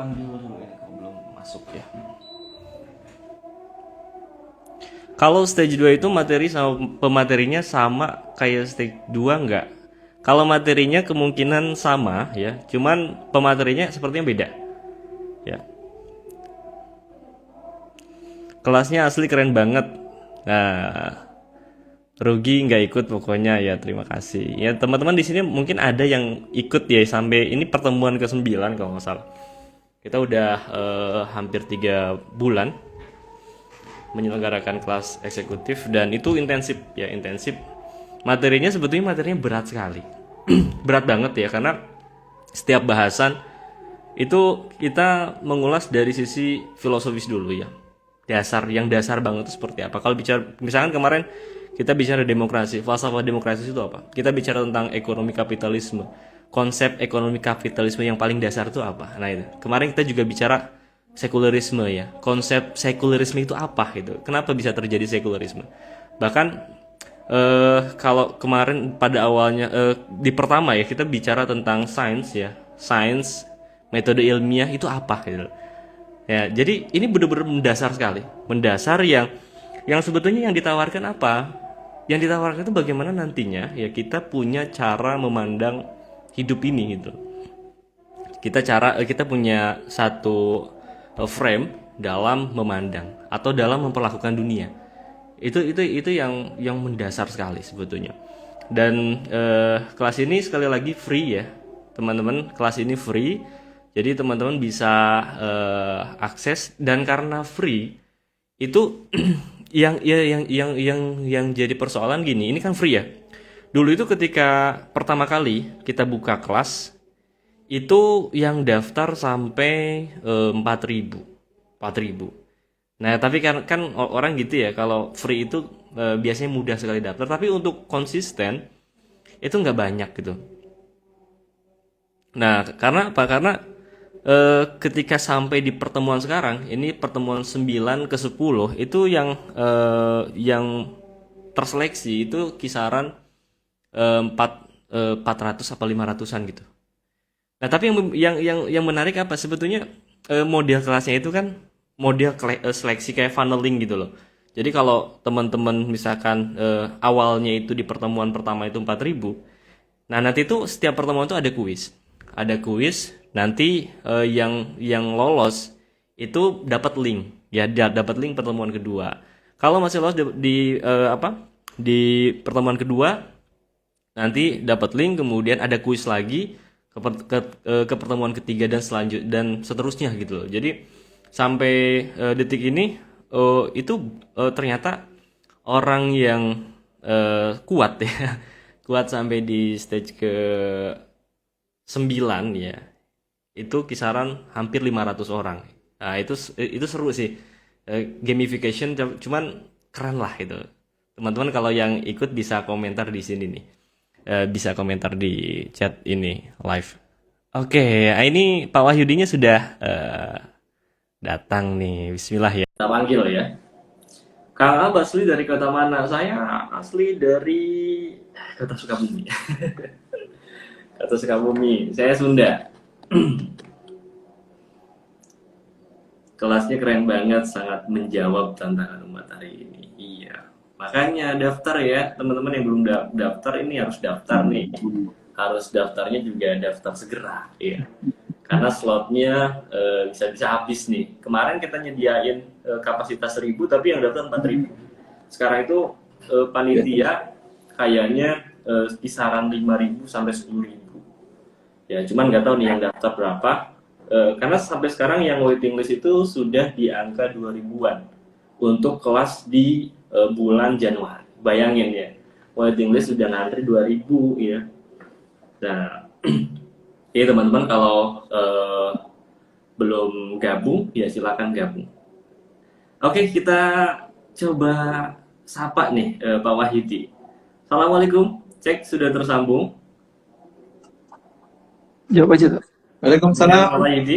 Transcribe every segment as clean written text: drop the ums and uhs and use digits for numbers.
panggil dulu ya, kalau belum masuk ya. Kalau stage 2 itu materi sama pematerinya sama kayak stage 2 enggak? Kalau materinya kemungkinan sama ya, cuman pematerinya sepertinya beda. Ya. Kelasnya asli keren banget. Nah, rugi nggak ikut pokoknya ya, terima kasih. Ya teman-teman di sini mungkin ada yang ikut ya sampai ini pertemuan ke-9 kalau nggak salah. Kita udah hampir 3 bulan menyelenggarakan kelas eksekutif dan itu intensif ya, intensif. Materinya sebetulnya berat sekali. Berat banget ya karena setiap bahasan itu kita mengulas dari sisi filosofis dulu ya. Yang dasar banget itu seperti apa. Kalau bicara misalkan kemarin kita bicara demokrasi, falsafah demokrasi itu apa? Kita bicara tentang ekonomi kapitalisme. Konsep ekonomi kapitalisme yang paling dasar itu apa? Nah itu. Kemarin kita juga bicara sekularisme ya. Konsep sekularisme itu apa gitu? Kenapa bisa terjadi sekularisme? Bahkan kalau kemarin pada awalnya di pertama ya kita bicara tentang sains ya. Sains, metode ilmiah itu apa gitu. Ya, jadi ini benar-benar mendasar sekali. Mendasar yang sebetulnya yang ditawarkan apa? Yang ditawarkan itu bagaimana nantinya ya kita punya cara memandang hidup ini gitu. Kita punya satu frame dalam memandang atau dalam memperlakukan dunia. Itu yang mendasar sekali sebetulnya. Dan kelas ini sekali lagi free ya. Teman-teman, kelas ini free. Jadi teman-teman bisa akses dan karena free itu yang jadi persoalan gini, ini kan free ya. Dulu itu ketika pertama kali kita buka kelas itu yang daftar sampai 4.000. Nah, tapi kan orang gitu ya, kalau free itu biasanya mudah sekali daftar, tapi untuk konsisten itu nggak banyak gitu. Nah, karena apa? Karena ketika sampai di pertemuan sekarang, ini pertemuan 9 ke 10 itu yang terseleksi itu kisaran 400 apa 500-an gitu. Nah, tapi yang menarik apa? Sebetulnya model kelasnya itu kan model seleksi kayak funneling gitu loh. Jadi kalau teman-teman misalkan awalnya itu di pertemuan pertama itu 4.000, nah nanti itu setiap pertemuan itu ada kuis. Ada kuis, nanti yang lolos itu dapat link. Ya, dapat link pertemuan kedua. Kalau masih lolos di pertemuan kedua, nanti dapat link, kemudian ada kuis lagi ke pertemuan ketiga dan seterusnya gitu loh. Jadi sampai detik ini itu ternyata orang yang kuat ya, kuat sampai di stage ke 9 ya, itu kisaran hampir 500 orang. Nah, itu seru sih. Gamification cuman keren lah itu. Teman-teman kalau yang ikut bisa komentar di sini nih. Bisa komentar di chat ini live. Oke, ini Pak Wahyudinya sudah datang nih. Bismillah ya. Kita panggil ya. Kang Ab asli dari kota mana? Saya asli dari kota Sukabumi. Kota Sukabumi. Saya Sunda. Kelasnya keren banget, sangat menjawab tantangan umat hari ini. Iya. Makanya daftar ya, teman-teman yang belum daftar ini harus daftar nih. Harus daftarnya juga daftar segera, ya. Karena slotnya bisa habis nih. Kemarin kita nyediain kapasitas 1.000, tapi yang daftar 4.000. Sekarang itu panitia kayaknya kisaran 5.000 sampai 10.000. Ya, cuman nggak tahu nih yang daftar berapa. Karena sampai sekarang yang waiting list itu sudah di angka 2.000-an untuk kelas di bulan Januari. Bayangin ya, waiting list sudah ngantri 2.000 ya. Nah, ya teman-teman kalau belum gabung ya silakan gabung. Oke, kita coba sapa nih Pak Wahyudi. Assalamualaikum, cek sudah tersambung. Jawab aja tuh. Waalaikumsalam. Pak Wahyudi.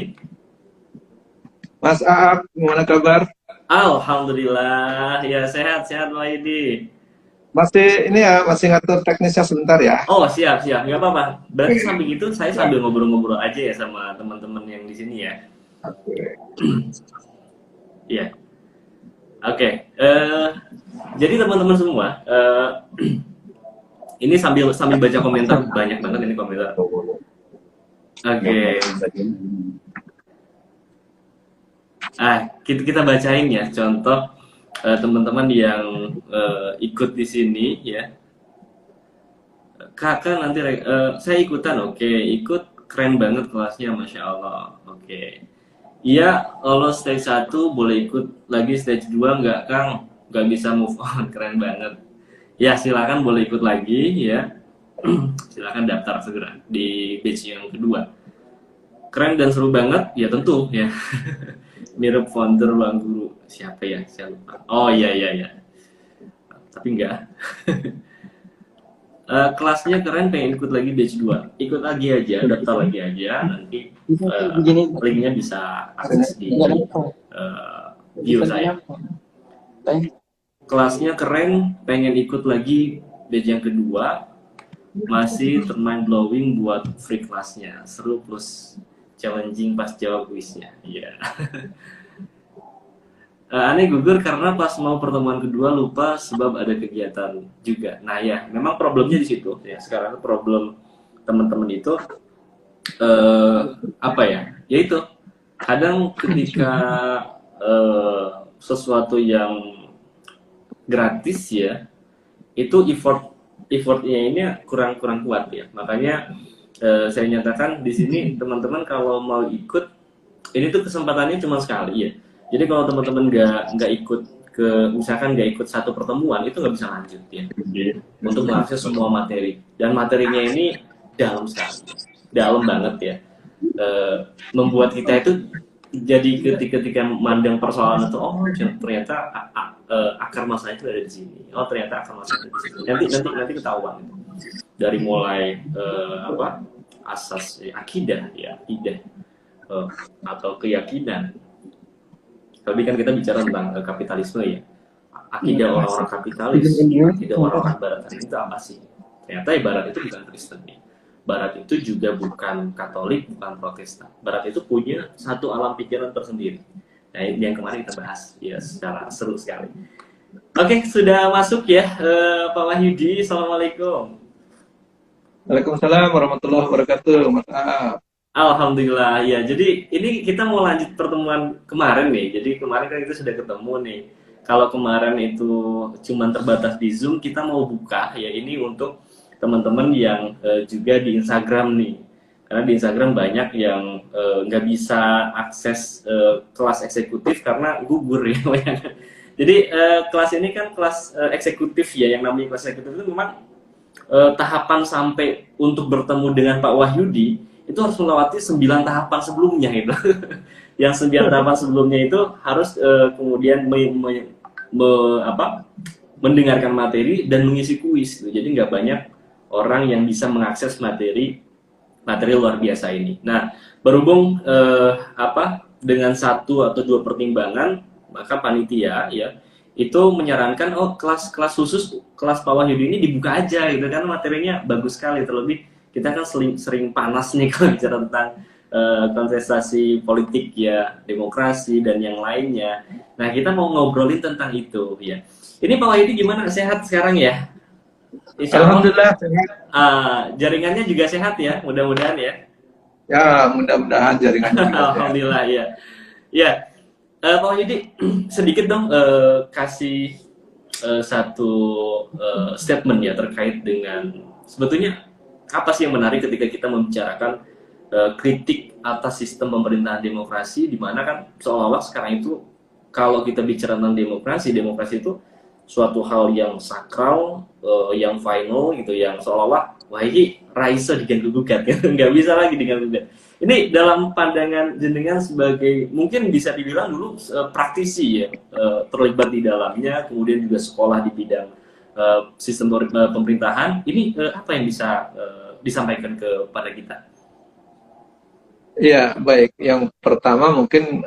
Mas Aap, gimana kabar? Alhamdulillah, ya sehat-sehat Pak Wahyudi. Masih ini ya, masih ngatur teknisnya sebentar ya. Oh siap, nggak apa-apa. Berarti sambil gitu saya sambil ngobrol-ngobrol aja ya sama teman-teman yang di sini ya. Oke. Iya. Oke. Jadi teman-teman semua, ini sambil sambil baca komentar, banyak banget ini komentar. Oke. Kita bacain ya contoh teman-teman yang ikut di sini ya. Kakak nanti saya ikutan, oke, ikut keren banget kelasnya, masya Allah, oke. Iya, lolos stage 1 boleh ikut lagi stage 2 nggak Kang? Nggak bisa move on, keren banget. Ya silakan boleh ikut lagi ya. Silakan daftar segera di batch yang kedua. Keren dan seru banget, ya tentu ya. Mirip founder Ruang Guru. Siapa ya? Saya lupa. Oh iya iya iya. Tapi enggak. Kelasnya keren, pengen ikut lagi batch 2. Ikut lagi aja, daftar lagi aja, nanti linknya bisa akses di bio saya. Kelasnya keren, pengen ikut lagi batch yang kedua, masih termind blowing buat free kelasnya, seru plus challenging pas jawab kuisnya. Iya. Aneh gugur karena pas mau pertemuan kedua lupa sebab ada kegiatan juga. Nah ya, memang problemnya di situ ya. Sekarang problem teman-teman itu apa ya? Yaitu kadang ketika sesuatu yang gratis ya, itu effortnya ini kurang kuat ya. Makanya saya nyatakan di sini teman-teman kalau mau ikut, ini tuh kesempatannya cuma sekali ya. Jadi kalau teman-teman nggak ikut misalkan nggak ikut satu pertemuan, itu nggak bisa lanjut ya untuk mengakses semua materi, dan materinya ini dalam sekali, dalam banget ya. Membuat kita itu jadi ketika mandang persoalan itu, oh ternyata akar masalah itu ada di sini, oh ternyata akar masalah itu di sini, nanti ketahuan itu. Dari mulai asas akidah ya, akidah atau keyakinan. Tapi kan kita bicara tentang kapitalisme ya. Akidah orang-orang kapitalis, akidah orang-orang barat itu apa sih? Ternyata barat itu bukan Kristen ya. Barat itu juga bukan Katolik, bukan Protestan. Barat itu punya satu alam pikiran tersendiri. Nah, yang kemarin kita bahas ya secara seru sekali. Oke, sudah masuk ya Pak Wahyudi. Assalamualaikum. Waalaikumsalam warahmatullahi wabarakatuh. Maaf. Alhamdulillah ya. Jadi ini kita mau lanjut pertemuan kemarin nih. Jadi kemarin kan kita sudah ketemu nih. Kalau kemarin itu cuma terbatas di Zoom, kita mau buka ya ini untuk teman-teman yang juga di Instagram nih. Karena di Instagram banyak yang nggak bisa akses kelas eksekutif karena gugur ya. Jadi kelas ini kan kelas eksekutif ya. Yang namanya kelas eksekutif itu memang tahapan sampai untuk bertemu dengan Pak Wahyudi itu harus melewati 9 tahapan sebelumnya gitu. Yang 9 tahapan sebelumnya itu harus kemudian mendengarkan materi dan mengisi kuis gitu. Jadi nggak banyak orang yang bisa mengakses materi luar biasa ini. Nah, berhubung dengan 1 atau 2 pertimbangan, maka panitia ya itu menyarankan kelas khusus kelas Pak Wahyudi ini dibuka aja gitu kan, materinya bagus sekali. Terlebih kita kan sering panas nih kalau bicara tentang kontestasi politik ya, demokrasi dan yang lainnya. Nah, kita mau ngobrolin tentang itu ya. Ini Pak Wahyudi gimana, sehat sekarang ya? Insya Allah. Alhamdulillah. Jaringannya juga sehat ya, mudah-mudahan ya. Ya, mudah-mudahan jaringannya juga sehat. Alhamdulillah ya. Ya, Pak Wahyudi sedikit dong kasih satu statement ya terkait dengan sebetulnya apa sih yang menarik ketika kita membicarakan kritik atas sistem pemerintahan demokrasi, di mana kan seolah-olah sekarang itu kalau kita bicara tentang demokrasi itu suatu hal yang sakral, yang final gitu, yang seolah-olah wah ini raisa diganggu-gugat ya, nggak bisa lagi diganggu-gugat. Ini dalam pandangan jenengan sebagai mungkin bisa dibilang dulu praktisi ya, terlibat di dalamnya, kemudian juga sekolah di bidang sistem pemerintahan. Ini apa yang bisa disampaikan kepada kita? Iya, baik. Yang pertama mungkin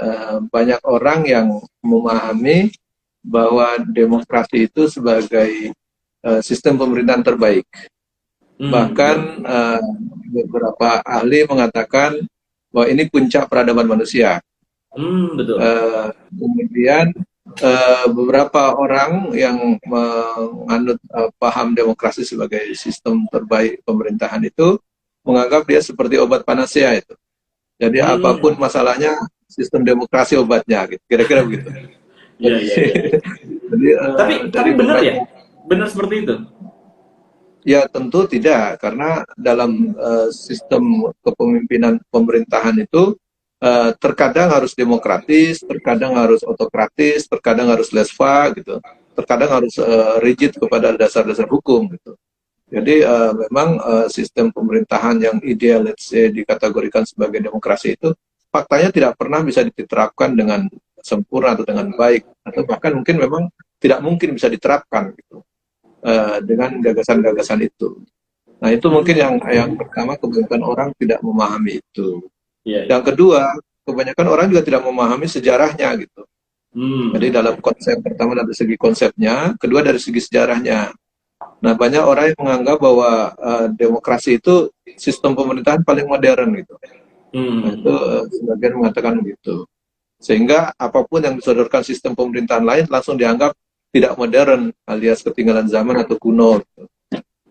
banyak orang yang memahami bahwa demokrasi itu sebagai sistem pemerintahan terbaik. Bahkan beberapa ahli mengatakan bahwa ini puncak peradaban manusia. Betul. Kemudian beberapa orang yang menganut paham demokrasi sebagai sistem terbaik pemerintahan itu menganggap dia seperti obat panacea itu. Jadi apapun Hmm, masalahnya, sistem demokrasi obatnya, gitu. Kira-kira begitu. iya Jadi, iya iya. jadi Tapi dari benar ya, beberapa, benar seperti itu. ya tentu tidak, karena dalam sistem kepemimpinan pemerintahan itu terkadang harus demokratis, terkadang harus otokratis, terkadang harus laissez-faire gitu, terkadang harus rigid kepada dasar-dasar hukum gitu. Jadi memang sistem pemerintahan yang ideal, let's say, dikategorikan sebagai demokrasi itu faktanya tidak pernah bisa diterapkan dengan sempurna atau dengan baik, atau bahkan mungkin memang tidak mungkin bisa diterapkan gitu, dengan gagasan-gagasan itu. Nah itu mungkin yang Oke. pertama, kebanyakan orang tidak memahami itu. Iya iya. Yang kedua, kebanyakan orang juga tidak memahami sejarahnya gitu. Jadi dalam Oke. konsep pertama dari segi konsepnya, kedua dari segi sejarahnya. Nah, banyak orang yang menganggap bahwa demokrasi itu sistem pemerintahan paling modern gitu. Nah, itu Hmm. sebagian mengatakan begitu. Sehingga apapun yang disodorkan sistem pemerintahan lain langsung dianggap tidak modern, alias ketinggalan zaman atau kuno. Gitu.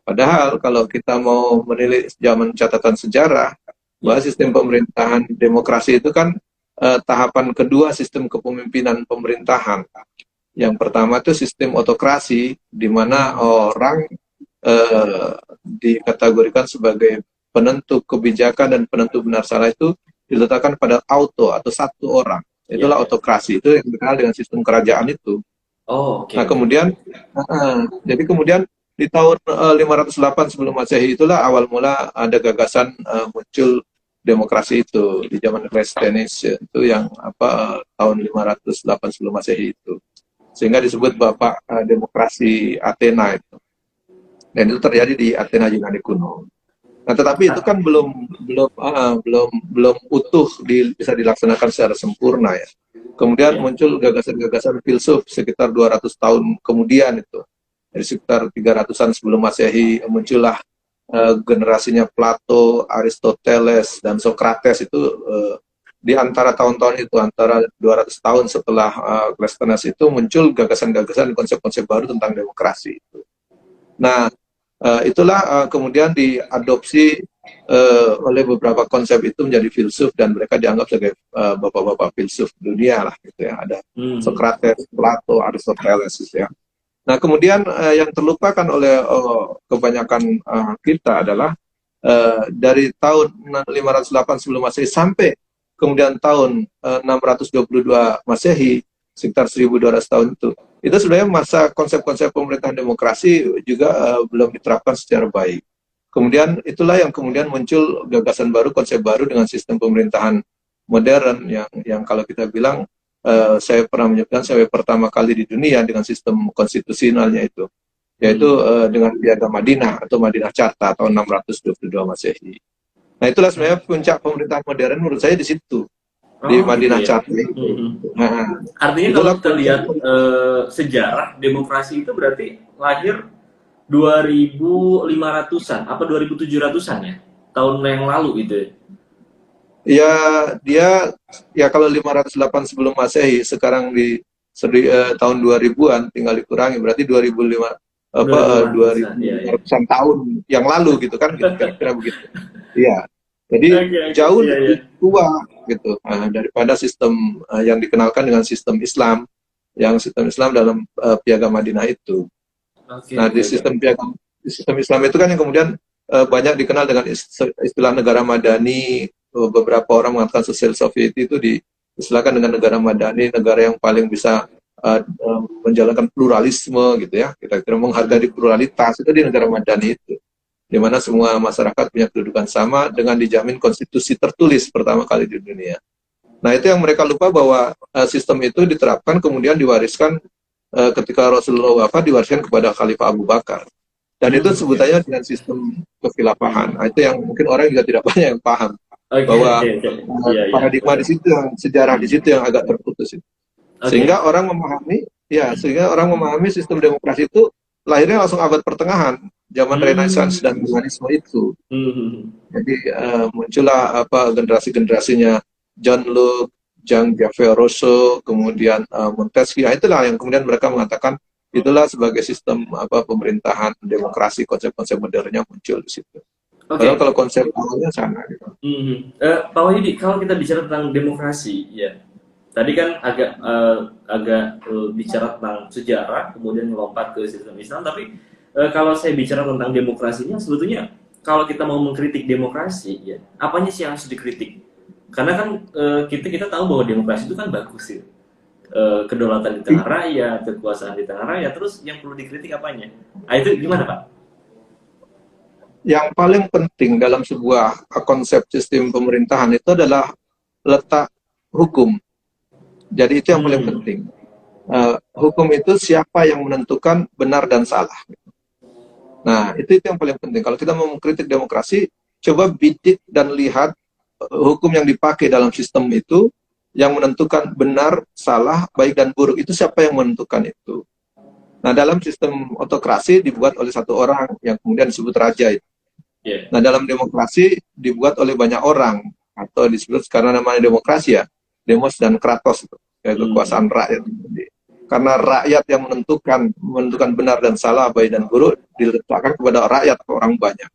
Padahal kalau kita mau menilik zaman catatan sejarah, bahwa Ya. sistem pemerintahan demokrasi itu kan tahapan kedua sistem kepemimpinan pemerintahan. Yang pertama itu sistem otokrasi, di mana orang dikategorikan sebagai penentu kebijakan dan penentu benar salah itu diletakkan pada auto atau satu orang. Ya Itulah ya. autokrasi, itu yang dikenal dengan sistem kerajaan itu. Oh, oke Nah oke. kemudian, jadi kemudian di tahun 508 sebelum Masehi itulah awal mula ada gagasan muncul demokrasi itu di zaman Clisthenes, itu yang tahun 508 sebelum Masehi itu, sehingga disebut bapak demokrasi Athena itu. Dan itu terjadi di Athena Yunani kuno. Nah, tetapi itu kan belum utuh bisa dilaksanakan secara sempurna ya. Kemudian Ya. muncul gagasan-gagasan filsuf sekitar 200 tahun kemudian itu. Dari sekitar 300-an sebelum Masehi muncullah generasinya Plato, Aristoteles, dan Socrates itu di antara tahun-tahun itu, antara 200 tahun setelah Clisthenes itu muncul gagasan-gagasan konsep-konsep baru tentang demokrasi. Nah, itulah kemudian diadopsi oleh beberapa konsep itu menjadi filsuf, dan mereka dianggap sebagai bapak-bapak filsuf dunia lah gitu ya. Ada Hmm. Socrates, Plato, Aristoteles gitu ya. Nah, kemudian yang terlupakan oleh kebanyakan kita adalah dari tahun 508 sebelum Masehi sampai kemudian tahun 622 Masehi, sekitar 1200 tahun itu sebenarnya masa konsep-konsep pemerintahan demokrasi juga belum diterapkan secara baik. Kemudian itulah yang kemudian muncul gagasan baru, konsep baru dengan sistem pemerintahan modern yang kalau kita bilang, saya pernah menyebutkan saya pertama kali di dunia dengan sistem konstitusionalnya itu, yaitu Hmm. dengan Piagam Madinah atau Madinah Carta tahun 622 Masehi. Nah itulah sebenarnya puncak pemerintahan modern menurut saya di situ, di Oh, gitu Madinah ya. Carta itu. Hmm. Nah, Artinya kalau itulah kita puncak. lihat sejarah demokrasi itu berarti lahir 2500-an apa 2700-an ya? Tahun yang lalu itu. Ya? Ya, dia ya kalau 508 sebelum Masehi, sekarang di tahun 2000-an, tinggal dikurangi berarti 2005 2500-an. Iya, iya. 2500-an tahun yang lalu gitu kan, gitu kira-kira begitu. Iya. Jadi Oke, oke. jauh Iya, iya. lebih tua gitu daripada sistem yang dikenalkan dengan sistem Islam, yang sistem Islam dalam Piagam Madinah itu. Oke, Nah, oke, oke. di sistem Islam itu kan yang kemudian banyak dikenal dengan istilah negara madani. Beberapa orang mengatakan social society itu diistilahkan dengan negara madani, negara yang paling bisa menjalankan pluralisme gitu ya. Kita kira menghargai pluralitas itu di negara madani itu, di mana semua masyarakat punya kedudukan sama dengan dijamin konstitusi tertulis pertama kali di dunia. Nah, itu yang mereka lupa bahwa sistem itu diterapkan kemudian diwariskan ketika Rasulullah wafat, diwariskan kepada Khalifah Abu Bakar. Dan itu Oke. sebutannya dengan sistem kekhilafahan. Nah, itu yang mungkin orang juga tidak banyak yang paham Oke, bahwa oke, oke. Iya, iya, paradigma betul. di situ, yang sejarah di situ yang agak terputus itu. Oke. Sehingga orang memahami sistem demokrasi itu lahirnya langsung abad pertengahan, zaman Renaissance dan Hmm. Humanisme itu. Hmm. Jadi muncullah generasi-generasinya John Locke, Jean Jacques Rousseau, kemudian Montesquieu. Itulah yang kemudian mereka mengatakan itulah sebagai sistem pemerintahan demokrasi, konsep-konsep modernnya muncul di situ. Padahal kalau konsep awalnya sana gitu. Pak Wahyudi, kalau kita bicara tentang demokrasi, ya tadi kan agak bicara tentang sejarah, kemudian melompat ke sistem Islam. Tapi kalau saya bicara tentang demokrasinya, sebetulnya kalau kita mau mengkritik demokrasi, ya apanya sih yang harus dikritik? Karena kan kita tahu bahwa demokrasi itu kan bagus ya. Kedaulatan di tengah rakyat, kekuasaan di tengah rakyat, terus yang perlu dikritik apanya? Nah, itu gimana, Pak? Yang paling penting dalam sebuah konsep sistem pemerintahan itu adalah letak hukum. Jadi itu yang paling penting. Hukum itu siapa yang menentukan benar dan salah. Nah, itu yang paling penting. Kalau kita mau mengkritik demokrasi, coba bidik dan lihat hukum yang dipakai dalam sistem itu yang menentukan benar, salah, baik dan buruk. Itu siapa yang menentukan itu. Nah, dalam sistem otokrasi dibuat oleh satu orang yang kemudian disebut raja. Nah, dalam demokrasi dibuat oleh banyak orang, atau disebut karena namanya demokrasi ya, demos dan kratos, kekuasaan rakyat. Karena rakyat yang menentukan benar dan salah, baik dan buruk, diletakkan kepada rakyat, orang banyak.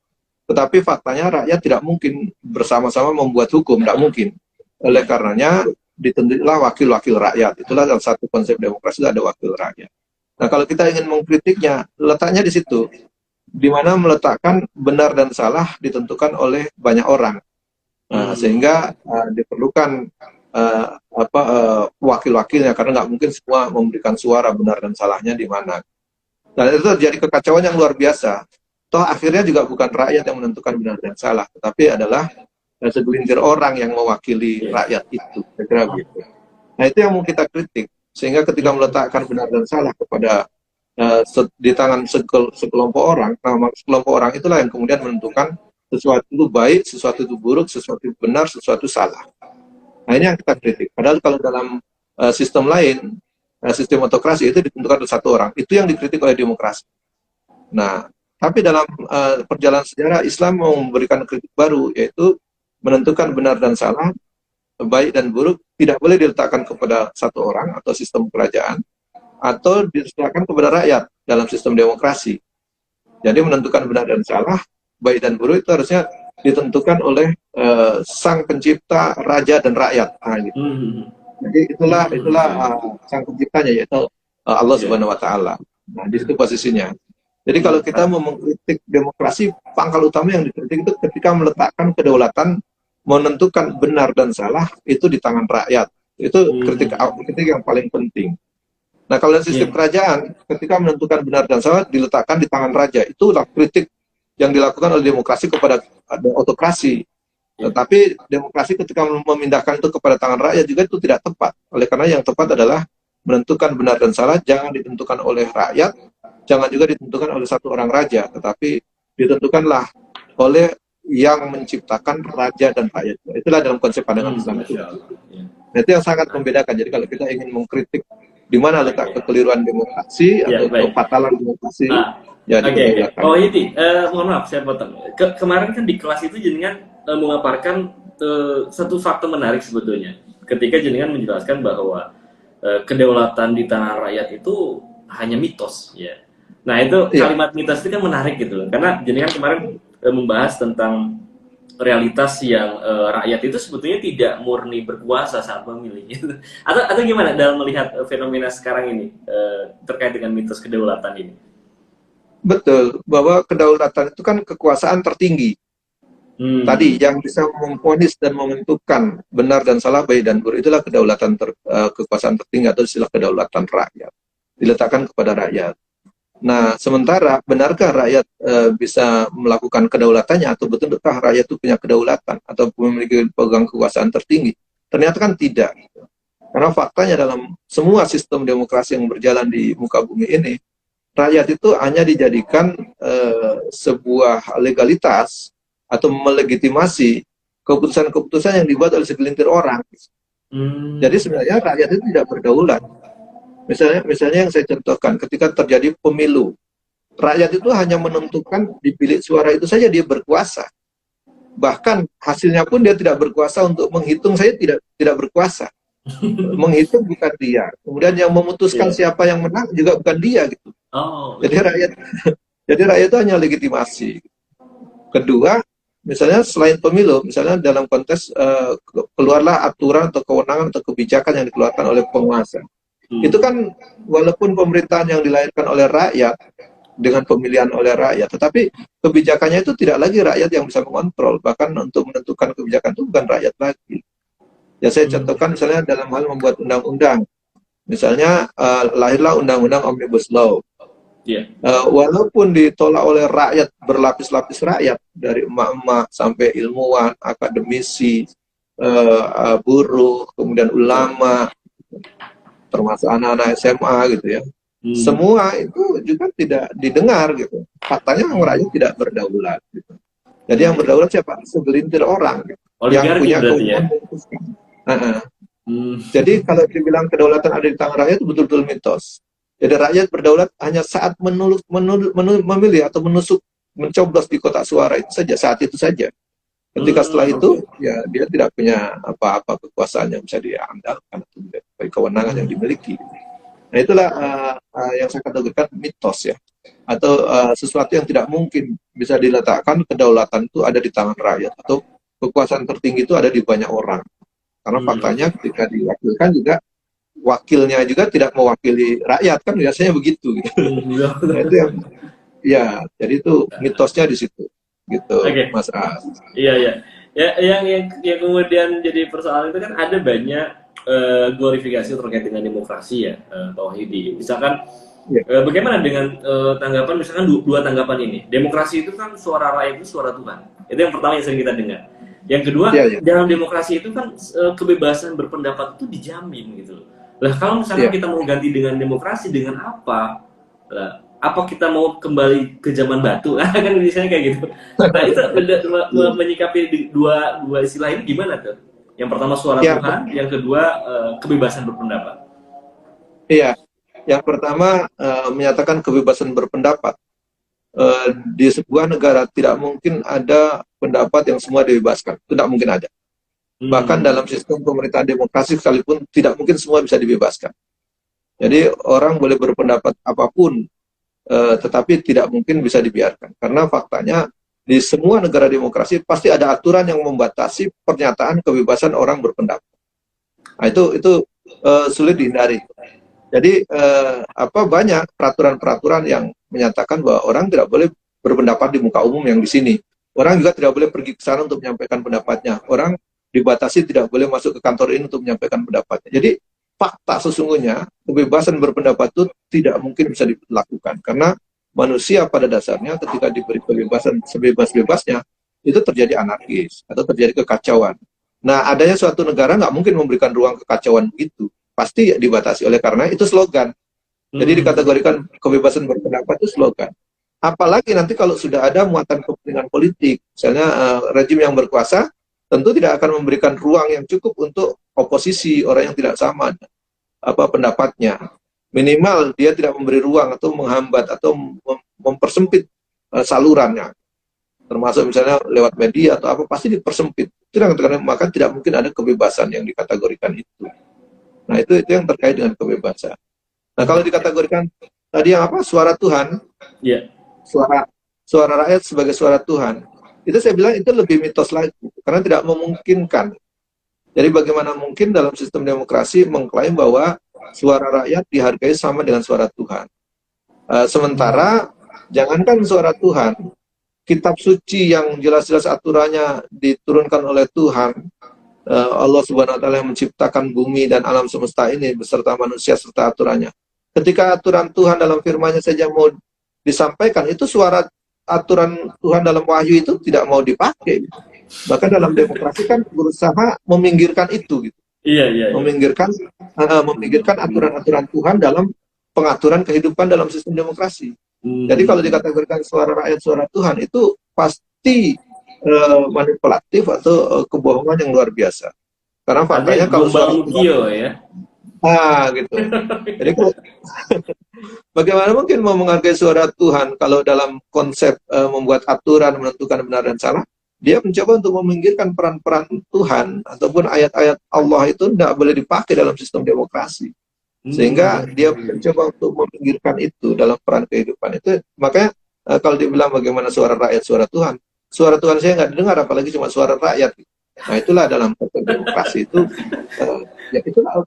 Tetapi faktanya rakyat tidak mungkin bersama-sama membuat hukum, tidak mungkin. Oleh karenanya ditentulah wakil-wakil rakyat. Itulah salah satu konsep demokrasi, ada wakil rakyat. Nah, kalau kita ingin mengkritiknya, letaknya di situ, di mana meletakkan benar dan salah ditentukan oleh banyak orang, sehingga diperlukan wakil-wakilnya, karena nggak mungkin semua memberikan suara benar dan salahnya di mana. Dan itu terjadi kekacauan yang luar biasa. Toh akhirnya juga bukan rakyat yang menentukan benar dan salah, tetapi adalah segelintir orang yang mewakili rakyat itu, kira-kira gitu. Nah, itu yang mau kita kritik, sehingga ketika meletakkan benar dan salah kepada di tangan sekelompok orang, nah sekelompok orang itulah yang kemudian menentukan sesuatu itu baik, sesuatu itu buruk, sesuatu itu benar, sesuatu salah. Nah, ini yang kita kritik. Padahal kalau dalam sistem lain, sistem otokrasi itu ditentukan oleh satu orang. Itu yang dikritik oleh demokrasi. Nah, tapi dalam perjalanan sejarah, Islam mau memberikan kritik baru, yaitu menentukan benar dan salah, baik dan buruk, tidak boleh diletakkan kepada satu orang atau sistem kerajaan, atau diserahkan kepada rakyat dalam sistem demokrasi. Jadi menentukan benar dan salah, baik dan buruk itu harusnya ditentukan oleh sang pencipta, raja dan rakyat. Nah, gitu. Jadi itulah sang penciptanya, yaitu Allah Subhanahu Wa Taala. Nah, di situ posisinya. Jadi kalau kita mau mengkritik demokrasi, pangkal utama yang dikritik itu ketika meletakkan kedaulatan, menentukan benar dan salah itu di tangan rakyat. Itu kritik yang paling penting. Nah, kalau dalam sistem kerajaan, ketika menentukan benar dan salah diletakkan di tangan raja, itulah kritik yang dilakukan oleh demokrasi kepada otokrasi. Tetapi demokrasi ketika memindahkan itu kepada tangan rakyat juga itu tidak tepat. Oleh karena yang tepat adalah menentukan benar dan salah jangan ditentukan oleh rakyat, jangan juga ditentukan oleh satu orang raja, tetapi ditentukanlah oleh yang menciptakan raja dan rakyat. Itulah dalam konsep pandangan Islam itu. Nah, itu yang sangat membedakan. Jadi kalau kita ingin mengkritik di mana letak kekeliruan demokrasi atau kepatalan demokrasi, Oh ini, mohon maaf saya potong. Kemarin kan di kelas itu jenengan mengaparkan satu fakta menarik sebetulnya. Ketika jenengan menjelaskan bahwa kedaulatan di tangan rakyat itu hanya mitos, ya. Nah, itu kalimat mitos itu kan menarik gitu loh. Karena jenengan kemarin membahas tentang realitas yang rakyat itu sebetulnya tidak murni berkuasa saat memilih gitu. Atau gimana dalam melihat fenomena sekarang ini terkait dengan mitos kedaulatan ini? Betul, bahwa kedaulatan itu kan kekuasaan tertinggi. Tadi yang bisa memvonis dan menentukan benar dan salah, baik dan buruk, itulah kedaulatan kekuasaan tertinggi atau istilah kedaulatan rakyat. Diletakkan kepada rakyat. Nah, sementara benarkah rakyat bisa melakukan kedaulatannya, atau betulkah rakyat itu punya kedaulatan atau memiliki pegang kekuasaan tertinggi? Ternyata kan tidak. Karena faktanya dalam semua sistem demokrasi yang berjalan di muka bumi ini, rakyat itu hanya dijadikan sebuah legalitas atau melegitimasi keputusan-keputusan yang dibuat oleh segelintir orang. Jadi sebenarnya rakyat itu tidak berdaulat. Misalnya yang saya contohkan, ketika terjadi pemilu, rakyat itu hanya menentukan di bilik suara itu saja dia berkuasa. Bahkan hasilnya pun dia tidak berkuasa untuk menghitung, saya tidak berkuasa. Menghitung bukan dia. Kemudian yang memutuskan Iya. siapa yang menang juga bukan dia gitu. Oh, Jadi betul. rakyat jadi rakyat itu hanya legitimasi. Kedua, misalnya selain pemilu, misalnya dalam konteks keluarlah aturan atau kewenangan atau kebijakan yang dikeluarkan oleh penguasa. Itu Hmm. kan walaupun pemerintahan yang dilahirkan oleh rakyat dengan pemilihan oleh rakyat, tetapi kebijakannya itu tidak lagi rakyat yang bisa mengontrol. Bahkan untuk menentukan kebijakan itu bukan rakyat lagi. Ya saya Hmm. contohkan misalnya dalam hal membuat undang-undang. Misalnya lahirlah undang-undang Omnibus Law. Iya. Walaupun ditolak oleh rakyat, berlapis-lapis rakyat, dari emak-emak sampai ilmuwan, akademisi, buruh, kemudian Betul. ulama, termasuk anak-anak SMA gitu ya. Hmm. Semua itu juga tidak didengar gitu. Faktanya orang rakyat tidak berdaulat gitu. Jadi yang berdaulat siapa? Segelintir orang gitu, yang Oligarki punya berarti ya. kewenangan memutuskan. Uh-uh. Hmm. Jadi kalau dibilang kedaulatan ada di tangan rakyat itu betul-betul mitos. Jadi rakyat berdaulat hanya saat memilih atau mencoblos di kotak suara itu saja, saat itu saja. Ketika setelah itu, Oke. ya dia tidak punya apa-apa kekuasaan yang bisa diandalkan atau kewenangan yang dimiliki. Nah itulah yang saya kategorikan mitos ya, atau sesuatu yang tidak mungkin bisa diletakkan. Kedaulatan itu ada di tangan rakyat, atau kekuasaan tertinggi itu ada di banyak orang. Karena faktanya Oke. ketika diwakilkan juga, wakilnya juga tidak mewakili rakyat, kan biasanya begitu gitu. Iya, Nah betul. itu yang, ya jadi itu mitosnya di situ gitu Oke. Mas As. Iya, iya. Ya, yang kemudian jadi persoalan itu kan ada banyak glorifikasi terkait dengan demokrasi ya, Pak Wahyudi. Misalkan Ya, bagaimana dengan tanggapan misalkan dua tanggapan ini? Demokrasi itu kan suara rakyat itu suara Tuhan. Itu yang pertama yang sering kita dengar. Yang kedua, ya, ya, dalam demokrasi itu kan kebebasan berpendapat itu dijamin gitu. Lah kalau misalkan ya. kita mau ganti dengan demokrasi dengan apa? Lah, apa kita mau kembali ke zaman batu? Kan biasanya kayak gitu. Nah itu menyikapi dua istilah ini gimana tuh? Yang pertama suara Ya, Tuhan, yang kedua kebebasan berpendapat. iya. Yang pertama menyatakan kebebasan berpendapat. Di sebuah negara tidak mungkin ada pendapat yang semua dibebaskan. Tidak mungkin ada. Bahkan Hmm. dalam sistem pemerintahan demokrasi sekalipun tidak mungkin semua bisa dibebaskan. Jadi orang boleh berpendapat apapun, tetapi tidak mungkin bisa dibiarkan. Karena faktanya di semua negara demokrasi pasti ada aturan yang membatasi pernyataan kebebasan orang berpendapat. Nah, itu sulit dihindari. Jadi banyak peraturan-peraturan yang menyatakan bahwa orang tidak boleh berpendapat di muka umum yang di sini. Orang juga tidak boleh pergi ke sana untuk menyampaikan pendapatnya. Orang dibatasi tidak boleh masuk ke kantor ini untuk menyampaikan pendapatnya. Jadi fakta sesungguhnya kebebasan berpendapat itu tidak mungkin bisa dilakukan karena manusia pada dasarnya ketika diberi kebebasan sebebas-bebasnya itu terjadi anarkis atau terjadi kekacauan. Nah, adanya suatu negara nggak mungkin memberikan ruang kekacauan itu, pasti dibatasi. Oleh karena itu slogan. Jadi Hmm. dikategorikan kebebasan berpendapat itu slogan. Apalagi nanti kalau sudah ada muatan kepentingan politik, misalnya rejim yang berkuasa, tentu tidak akan memberikan ruang yang cukup untuk oposisi, orang yang tidak sama pendapatnya. Minimal dia tidak memberi ruang atau menghambat atau mempersempit salurannya, termasuk misalnya lewat media atau apa, pasti dipersempit. Itu yang maka tidak mungkin ada kebebasan yang dikategorikan itu. Nah itu yang terkait dengan kebebasan. Nah kalau dikategorikan tadi yang apa, suara Tuhan, Ya. suara suara rakyat sebagai suara Tuhan, itu saya bilang itu lebih mitos lagi karena tidak memungkinkan. Jadi bagaimana mungkin dalam sistem demokrasi mengklaim bahwa suara rakyat dihargai sama dengan suara Tuhan. Sementara jangankan suara Tuhan, kitab suci yang jelas-jelas aturannya diturunkan oleh Tuhan, Allah Subhanahu wa taala yang menciptakan bumi dan alam semesta ini beserta manusia serta aturannya. Ketika aturan Tuhan dalam firman-Nya saja mau disampaikan, itu suara aturan Tuhan dalam wahyu itu tidak mau dipakai. Bahkan dalam demokrasi kan berusaha meminggirkan itu gitu. Iya, iya, iya. Meminggirkan aturan-aturan Tuhan dalam pengaturan kehidupan dalam sistem demokrasi. Jadi kalau dikategorikan suara rakyat suara Tuhan itu pasti manipulatif atau kebohongan yang luar biasa. Karena faktanya kalau suara Tuhan ya. Gitu. Jadi bagaimana mungkin mau menghargai suara Tuhan kalau dalam konsep membuat aturan menentukan benar dan salah dia mencoba untuk meminggirkan peran-peran Tuhan ataupun ayat-ayat Allah itu tidak boleh dipakai dalam sistem demokrasi. Sehingga dia mencoba untuk meminggirkan itu dalam peran kehidupan itu. Makanya kalau dibilang bagaimana suara rakyat, suara Tuhan saya nggak didengar, apalagi cuma suara rakyat. Nah itulah dalam demokrasi itu, ya itulah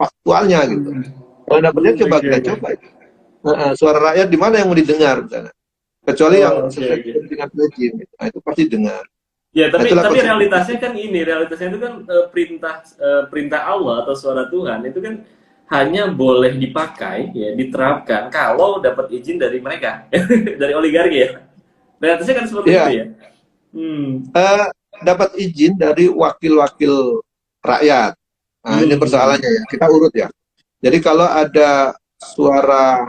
faktualnya gitu. Kalau anda melihat coba kita coba, suara rakyat di mana yang mau didengar misalnya. Kecuali yang sesuai dengan rezim, nah itu pasti dengar. Ya, tapi realitasnya kan realitasnya itu kan perintah Allah atau suara Tuhan itu kan hanya boleh dipakai, ya, diterapkan kalau dapat izin dari mereka, dari oligarki ya. Realitasnya kan seperti itu ya. Dapat izin dari wakil-wakil rakyat. Nah, ini persoalannya ya. Kita urut ya. Jadi kalau ada suara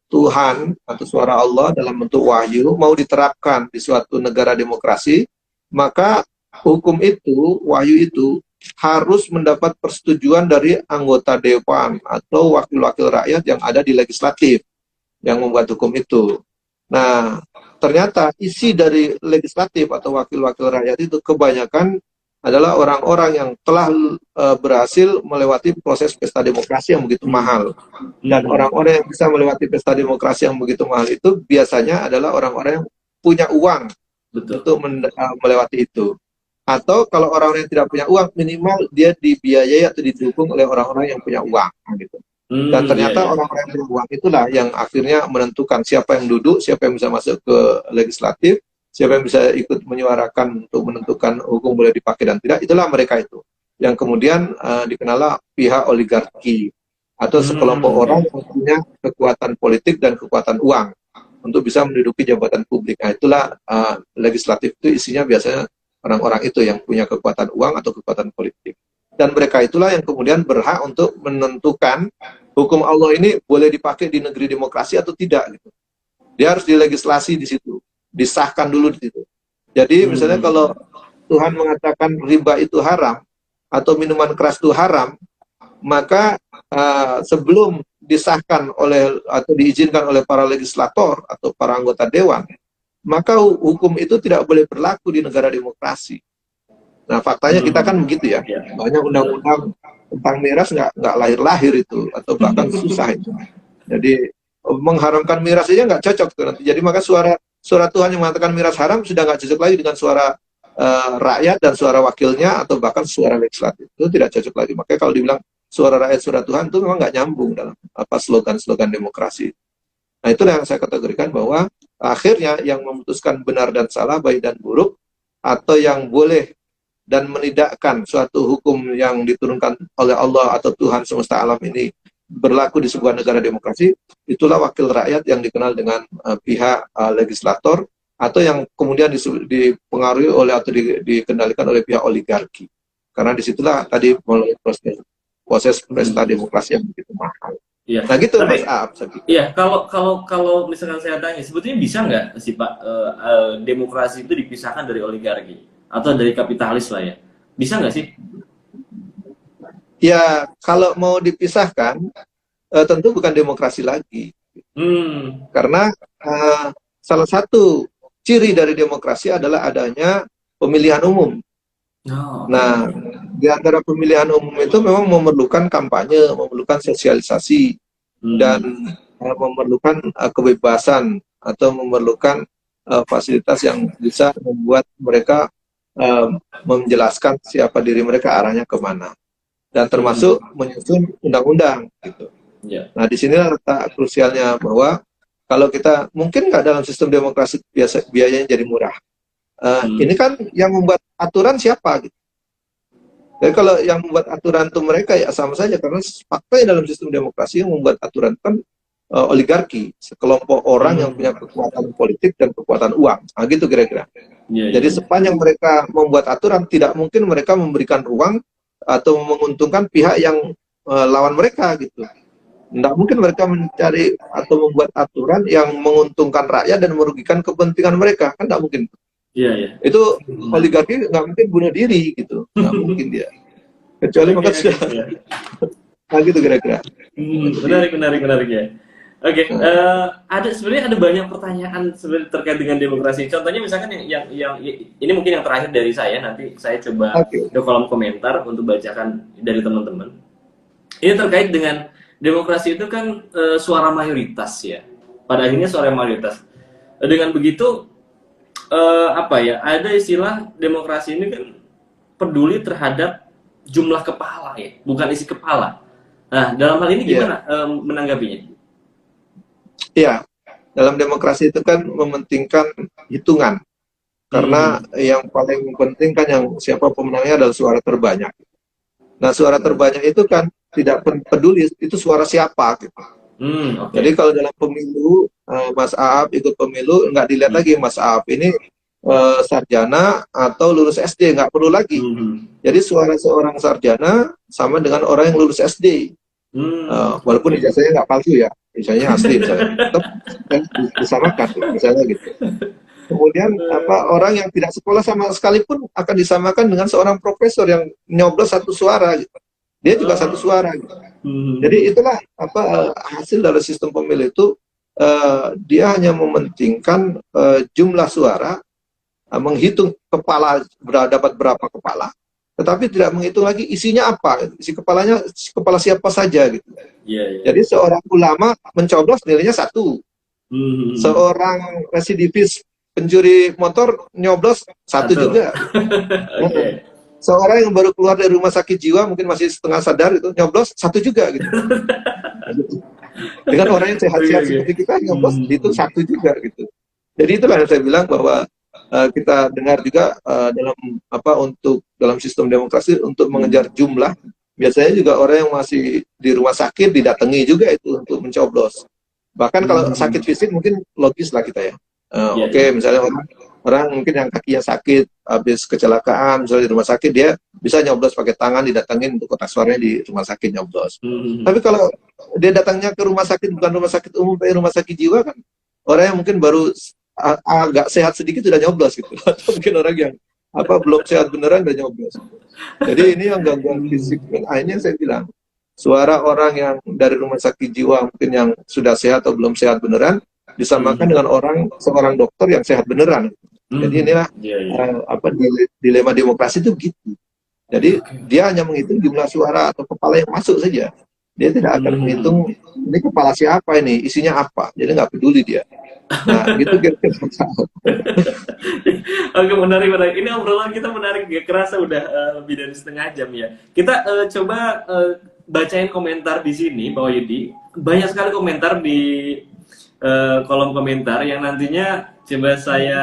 Tuhan atau suara Allah dalam bentuk wahyu mau diterapkan di suatu negara demokrasi, maka hukum itu, wahyu itu harus mendapat persetujuan dari anggota dewan atau wakil-wakil rakyat yang ada di legislatif yang membuat hukum itu. Nah, ternyata isi dari legislatif atau wakil-wakil rakyat itu kebanyakan adalah orang-orang yang telah berhasil melewati proses pesta demokrasi yang begitu mahal. Dan orang-orang yang bisa melewati pesta demokrasi yang begitu mahal itu biasanya adalah orang-orang yang punya uang untuk melewati itu. Atau kalau orang-orang yang tidak punya uang, minimal dia dibiayai atau didukung oleh orang-orang yang punya uang. Gitu. Dan ternyata orang-orang yang punya uang itulah yang akhirnya menentukan siapa yang duduk, siapa yang bisa masuk ke legislatif, siapa yang bisa ikut menyuarakan untuk menentukan hukum boleh dipakai dan tidak, itulah mereka itu. Yang kemudian dikenal pihak oligarki atau sekelompok orang yang punya kekuatan politik dan kekuatan uang untuk bisa menduduki jabatan publik. Nah, itulah legislatif itu isinya biasanya orang-orang itu yang punya kekuatan uang atau kekuatan politik. Dan mereka itulah yang kemudian berhak untuk menentukan hukum Allah ini boleh dipakai di negeri demokrasi atau tidak. Gitu. Dia harus dilegislasi di situ, disahkan dulu di situ. Jadi misalnya kalau Tuhan mengatakan riba itu haram atau minuman keras itu haram, maka sebelum disahkan oleh atau diizinkan oleh para legislator atau para anggota dewan, maka hukum itu tidak boleh berlaku di negara demokrasi. Nah faktanya kita kan begitu ya, banyak undang-undang tentang miras nggak lahir-lahir itu atau bahkan susah itu. Jadi mengharamkan miras aja nggak cocok tuh nanti. Jadi maka suara Tuhan yang mengatakan miras haram sudah nggak cocok lagi dengan suara rakyat dan suara wakilnya atau bahkan suara legislatif, itu tidak cocok lagi. Makanya kalau dibilang suara rakyat suara Tuhan itu memang nggak nyambung dalam slogan-slogan demokrasi. Nah itulah yang saya kategorikan bahwa akhirnya yang memutuskan benar dan salah, baik dan buruk, atau yang boleh dan menidakkan suatu hukum yang diturunkan oleh Allah atau Tuhan semesta alam ini berlaku di sebuah negara demokrasi, itulah wakil rakyat yang dikenal dengan pihak legislator atau yang kemudian dipengaruhi oleh atau dikendalikan oleh pihak oligarki. Karena disitulah tadi melalui proses pesta demokrasi yang begitu mahal. Iya. Nah gitu. Tapi, Mas Aab. Iya, kalau misalkan saya tanya, sebetulnya bisa nggak sih Pak demokrasi itu dipisahkan dari oligarki atau dari kapitalis lah ya? Bisa nggak sih? Ya, kalau mau dipisahkan, tentu bukan demokrasi lagi. Karena salah satu ciri dari demokrasi adalah adanya pemilihan umum. Nah, di antara pemilihan umum itu memang memerlukan kampanye, memerlukan sosialisasi, dan memerlukan kebebasan atau memerlukan fasilitas yang bisa membuat mereka menjelaskan siapa diri mereka, arahnya kemana. Dan termasuk menyusun undang-undang gitu. Nah di sinilah letak krusialnya bahwa kalau kita mungkin nggak dalam sistem demokrasi biayanya jadi murah. Ini kan yang membuat aturan siapa gitu. Jadi kalau yang membuat aturan itu mereka ya sama saja, karena faktanya dalam sistem demokrasi yang membuat aturan kan oligarki, sekelompok orang yang punya kekuatan politik dan kekuatan uang. Nah gitu kira-kira. Jadi sepanjang mereka membuat aturan, tidak mungkin mereka memberikan ruang atau menguntungkan pihak yang lawan mereka gitu. Tidak mungkin mereka mencari atau membuat aturan yang menguntungkan rakyat dan merugikan kepentingan mereka, kan tidak mungkin. Itu oligarki nggak mungkin bunuh diri gitu, nggak mungkin dia. Kecuali maka sudah. Nah gitu kira-kira. Menarik ya. Oke, ada sebenarnya ada banyak pertanyaan sebenarnya terkait dengan demokrasi. Contohnya misalkan yang ini mungkin yang terakhir dari saya, nanti saya coba Oke. ke kolom komentar untuk bacakan dari teman-teman. Ini terkait dengan demokrasi itu kan suara mayoritas ya. Pada akhirnya suara mayoritas. Dengan begitu apa ya? Ada istilah demokrasi ini kan peduli terhadap jumlah kepala ya, bukan isi kepala. Nah, dalam hal ini Iya. gimana menanggapinya? Iya. Dalam demokrasi itu kan mementingkan hitungan. Karena Hmm. yang paling penting kan yang siapa pemenangnya adalah suara terbanyak. Nah, suara terbanyak itu kan tidak peduli itu suara siapa gitu. Oke. Jadi kalau dalam pemilu Mas Aap ikut pemilu nggak dilihat Hmm. lagi Mas Aap ini sarjana atau lulus SD, nggak perlu lagi. Hmm. Jadi suara seorang sarjana sama dengan orang yang lulus SD. Walaupun Oke. ijazahnya nggak palsu ya, ijazahnya asli misalnya, tetap kan disamakan misalnya gitu. Kemudian orang yang tidak sekolah sama sekalipun akan disamakan dengan seorang profesor yang nyoblos satu suara gitu. Dia juga satu Oh. suara gitu. Jadi Hmm. itulah hasil dari sistem pemilu itu, dia hanya mementingkan jumlah suara, menghitung kepala dapat berapa kepala, tetapi tidak menghitung lagi isinya apa, isi kepalanya kepala siapa saja gitu. Iya, iya. Jadi seorang ulama mencoblos nilainya 1, Hmm. seorang residivis pencuri motor nyoblos 1 Satu. juga. Oke. Seorang yang baru keluar dari rumah sakit jiwa mungkin masih setengah sadar itu nyoblos 1 juga gitu. Dengan orang yang Oke, sehat-sehat oke. seperti kita nyoblos itu Hmm. 1 juga gitu. Jadi itulah yang saya bilang bahwa kita dengar juga dalam untuk dalam sistem demokrasi untuk mengejar Hmm. jumlah, biasanya juga orang yang masih di rumah sakit didatangi juga itu untuk mencoblos. Bahkan kalau sakit Hmm. fisik mungkin logis lah kita ya. Iya, Oke, iya. misalnya orang mungkin yang kakinya sakit habis kecelakaan misalnya di rumah sakit, dia bisa nyoblos pakai tangan, didatangin untuk kotak suaranya di rumah sakit nyoblos. Tapi Hmm. kalau dia datangnya ke rumah sakit bukan rumah sakit umum tapi rumah sakit jiwa kan, orang yang mungkin baru agak sehat sedikit sudah nyoblos gitu. Atau mungkin orang yang belum sehat beneran udah nyoblos. Jadi ini yang gangguan fisik. Nah, ini yang saya bilang. Suara orang yang dari rumah sakit jiwa mungkin yang sudah sehat atau belum sehat beneran disamakan Hmm. dengan seorang dokter yang sehat beneran. Jadi Hmm. inilah Iya, iya. dilema demokrasi itu begitu. Jadi Oke. dia hanya menghitung jumlah suara atau kepala yang masuk saja. Dia tidak akan Hmm. menghitung ini kepala siapa ini, isinya apa. Jadi nggak peduli dia. Nah, gitu kira-kira. Oke, menarik, menarik. Ini obrolan kita menarik, gak kerasa udah lebih dari setengah jam ya. Kita coba bacain komentar di sini, Pak Yudi. Banyak sekali komentar di kolom komentar yang nantinya coba saya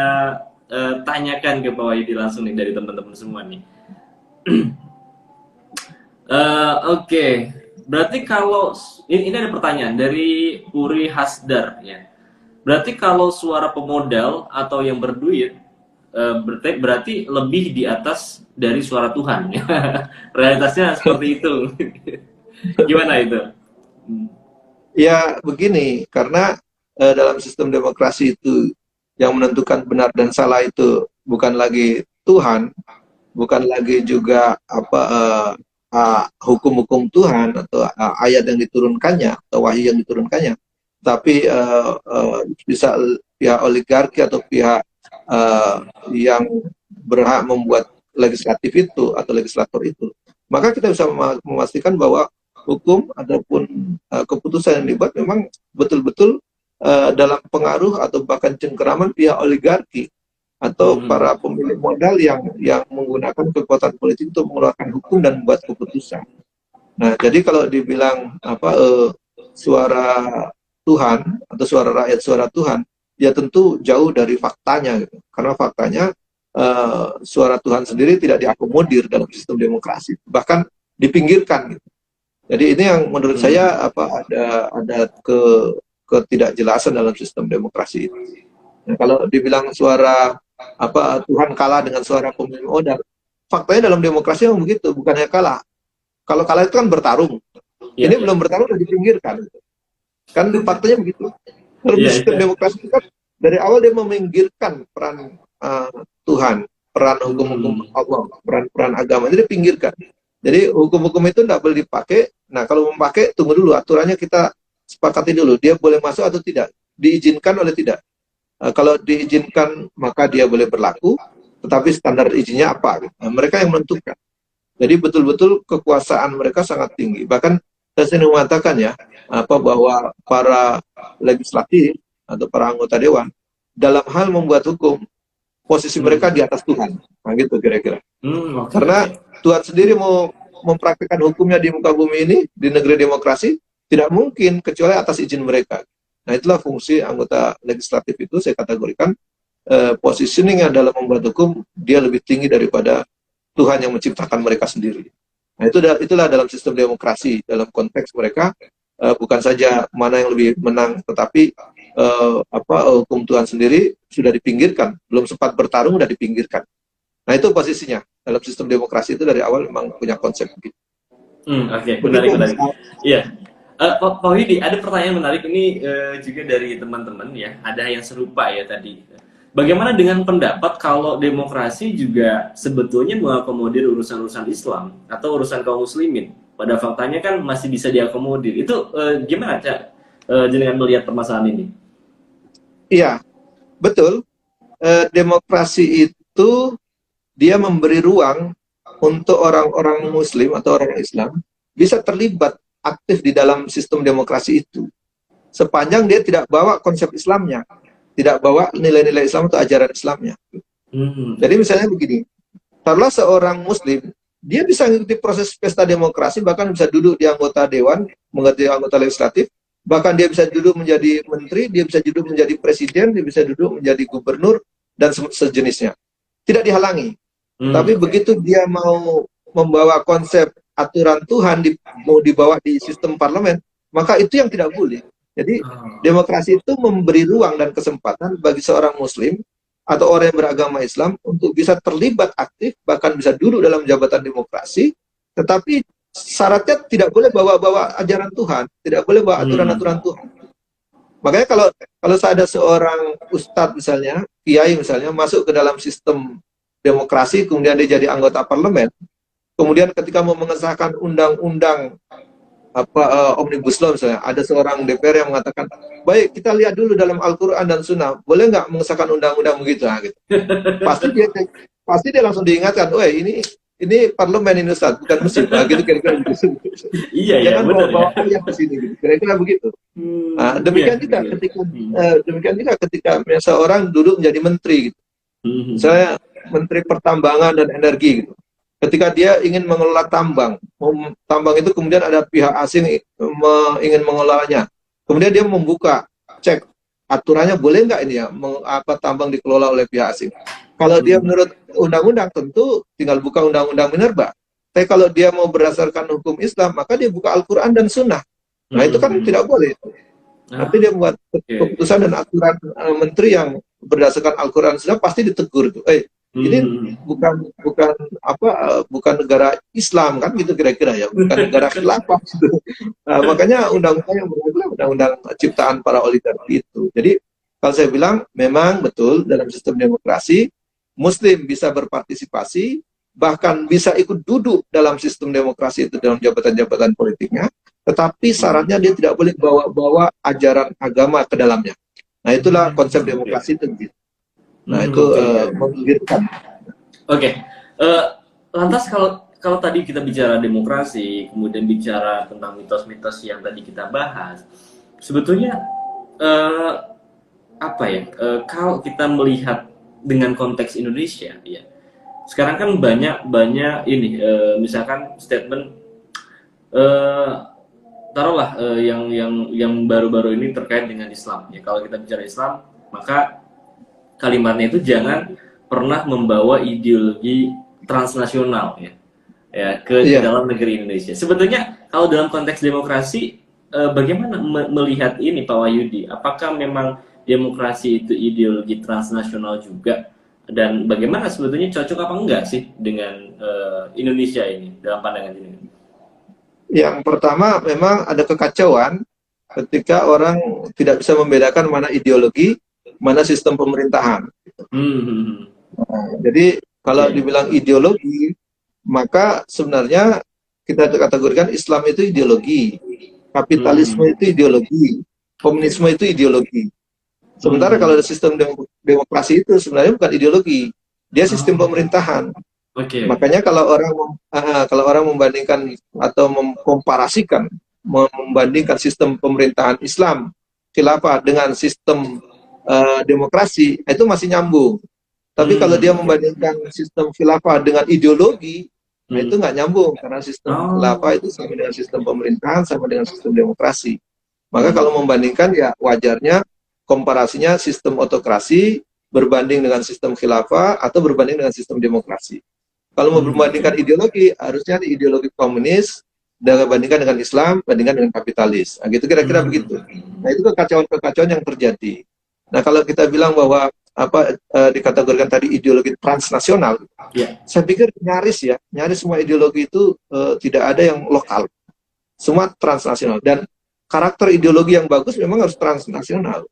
tanyakan ke Pak Yudi langsung nih dari teman-teman semua nih. Oke, berarti kalau ini ada pertanyaan dari Puri Hasdar ya. Berarti kalau suara pemodal atau yang berduit berarti lebih di atas dari suara Tuhan. Realitasnya seperti itu. Gimana itu? Ya begini, karena dalam sistem demokrasi itu yang menentukan benar dan salah itu bukan lagi Tuhan, bukan lagi juga hukum-hukum Tuhan atau ayat yang diturunkannya atau wahyu yang diturunkannya, tapi bisa pihak oligarki atau pihak yang berhak membuat legislatif itu atau legislator itu, maka kita bisa memastikan bahwa hukum ataupun keputusan yang dibuat memang betul-betul dalam pengaruh atau bahkan cengkeraman pihak oligarki atau para pemilik modal yang menggunakan kekuatan politik untuk mengeluarkan hukum dan membuat keputusan. Nah, jadi kalau dibilang suara Tuhan atau suara rakyat, suara Tuhan, ya tentu jauh dari faktanya gitu. Karena faktanya suara Tuhan sendiri tidak diakomodir dalam sistem demokrasi, bahkan dipinggirkan gitu. Jadi ini yang menurut saya ada ketidakjelasan dalam sistem demokrasi ini. Nah, kalau dibilang suara Tuhan kalah dengan suara pemilik modal, faktanya dalam demokrasi memang begitu, bukannya kalah. Kalau kalah itu kan bertarung. Ya, Ini ya. belum bertarung udah dipinggirkan. Kan faktanya begitu. Dalam Iya, sistem iya. demokrasi itu kan dari awal dia meminggirkan peran Tuhan, peran hukum-hukum Allah, peran-peran agama itu dipinggirkan. Jadi hukum-hukum itu tidak boleh dipakai. Nah, kalau memakai, tunggu dulu aturannya kita sepakati dulu, dia boleh masuk atau tidak, diizinkan oleh tidak. Kalau diizinkan maka dia boleh berlaku, tetapi standar izinnya apa? Mereka yang menentukan. Jadi betul-betul kekuasaan mereka sangat tinggi. Bahkan saya sering mengatakan ya, bahwa para legislatif atau para anggota dewan dalam hal membuat hukum, posisi mereka di atas Tuhan. Nah gitu kira-kira. Karena Tuhan sendiri mau mempraktikkan hukumnya di muka bumi ini, di negeri demokrasi, tidak mungkin kecuali atas izin mereka. Nah itulah fungsi anggota legislatif itu, saya kategorikan positioningnya dalam membuat hukum, dia lebih tinggi daripada Tuhan yang menciptakan mereka sendiri. Nah itulah dalam sistem demokrasi, dalam konteks mereka, bukan saja mana yang lebih menang, tetapi hukum Tuhan sendiri sudah dipinggirkan, belum sempat bertarung sudah dipinggirkan. Nah itu posisinya dalam sistem demokrasi itu dari awal memang punya konsep gitu. Oke, menarik. Iya. Pak Widi, ada pertanyaan menarik ini juga dari teman-teman ya. Ada yang serupa ya tadi. Bagaimana dengan pendapat kalau demokrasi juga sebetulnya mengakomodir urusan-urusan Islam atau urusan kaum muslimin? Pada faktanya kan masih bisa diakomodir. Itu gimana Cak? Jenengan melihat permasalahan ini? Iya, betul. Demokrasi itu dia memberi ruang untuk orang-orang Muslim atau orang Islam bisa terlibat aktif di dalam sistem demokrasi itu. Sepanjang dia tidak bawa konsep Islamnya, tidak bawa nilai-nilai Islam atau ajaran Islamnya. Jadi misalnya begini, kalau seorang Muslim, dia bisa mengikuti proses pesta demokrasi, bahkan bisa duduk di anggota dewan, menjadi anggota legislatif, bahkan dia bisa duduk menjadi menteri, dia bisa duduk menjadi presiden, dia bisa duduk menjadi gubernur, dan sejenisnya. Tidak dihalangi. Tapi begitu dia mau membawa konsep aturan Tuhan mau dibawa di sistem parlemen, maka itu yang tidak boleh. Jadi demokrasi itu memberi ruang dan kesempatan bagi seorang Muslim atau orang yang beragama Islam untuk bisa terlibat aktif, bahkan bisa duduk dalam jabatan demokrasi, tetapi syaratnya tidak boleh bawa-bawa ajaran Tuhan, tidak boleh bawa aturan-aturan Tuhan. Makanya kalau ada seorang ustadz misalnya, kiai misalnya, masuk ke dalam sistem demokrasi, kemudian dia jadi anggota parlemen, kemudian ketika mau mengesahkan undang-undang Omnibus Law misalnya, ada seorang DPR yang mengatakan, baik kita lihat dulu dalam Al-Quran dan Sunnah, boleh nggak mengesahkan undang-undang begitu? Nah, gitu. Pasti dia langsung diingatkan, ini parlemen ini Ustaz, bukan masjid. Nah, gitu kira-kira begitu. Jangan bawa yang ke sini, gitu. Kira-kira begitu. Nah, demikian juga ketika seorang duduk menjadi menteri, gitu. Saya Menteri Pertambangan dan Energi, gitu. Ketika dia ingin mengelola tambang itu kemudian ada pihak asing ingin mengelolanya. Kemudian dia membuka, cek aturannya boleh nggak ini ya, tambang dikelola oleh pihak asing. Kalau dia menurut undang-undang tentu tinggal buka undang-undang Minerba. Tapi kalau dia mau berdasarkan hukum Islam, maka dia buka Al-Quran dan Sunnah. Nah itu kan tidak boleh. Tapi dia membuat keputusan dan aturan menteri yang berdasarkan Al-Quran dan Sunnah pasti ditegur tuh. Ini bukan negara Islam kan gitu kira-kira ya, bukan negara khilafah gitu. Makanya undang-undang yang berlaku undang-undang ciptaan para oligarki itu. Jadi kalau saya bilang memang betul dalam sistem demokrasi Muslim bisa berpartisipasi, bahkan bisa ikut duduk dalam sistem demokrasi itu dalam jabatan-jabatan politiknya, tetapi syaratnya dia tidak boleh bawa-bawa ajaran agama ke dalamnya. Nah itulah konsep demokrasi itu. Nah itu menggigitkan. Oke. Lantas kalau tadi kita bicara demokrasi, kemudian bicara tentang mitos-mitos yang tadi kita bahas, sebetulnya kalau kita melihat dengan konteks Indonesia, ya sekarang kan banyak ini, misalkan statement taruhlah yang baru-baru ini terkait dengan Islam. Ya kalau kita bicara Islam, maka kalimatnya itu jangan pernah membawa ideologi transnasional ya ke dalam negeri Indonesia. Sebetulnya kalau dalam konteks demokrasi, bagaimana melihat ini Pak Wahyudi? Apakah memang demokrasi itu ideologi transnasional juga? Dan bagaimana sebetulnya cocok apa enggak sih dengan Indonesia ini dalam pandangan ini? Yang pertama memang ada kekacauan ketika orang tidak bisa membedakan mana ideologi, mana sistem pemerintahan. Jadi kalau dibilang ideologi, maka sebenarnya kita kategorikan Islam itu ideologi, Kapitalisme itu ideologi, komunisme itu ideologi. Sementara kalau sistem demokrasi itu sebenarnya bukan ideologi, dia sistem pemerintahan. Makanya kalau orang membandingkan atau mengkomparasikan, membandingkan sistem pemerintahan Islam khilafah dengan sistem demokrasi, itu masih nyambung. Tapi kalau dia membandingkan sistem khilafah dengan ideologi, nah itu nggak nyambung, karena sistem khilafah itu sama dengan sistem pemerintahan, sama dengan sistem demokrasi. Maka kalau membandingkan, ya wajarnya komparasinya sistem otokrasi berbanding dengan sistem khilafah atau berbanding dengan sistem demokrasi. Kalau mau membandingkan ideologi, harusnya di ideologi komunis dibandingkan dengan Islam, bandingkan dengan kapitalis. Nah, gitu kira-kira begitu. Nah, itu kekacauan-kekacauan yang terjadi. Nah, kalau kita bilang bahwa dikategorikan tadi ideologi transnasional, saya pikir nyaris semua ideologi itu tidak ada yang lokal, semua transnasional. Dan karakter ideologi yang bagus memang harus transnasional,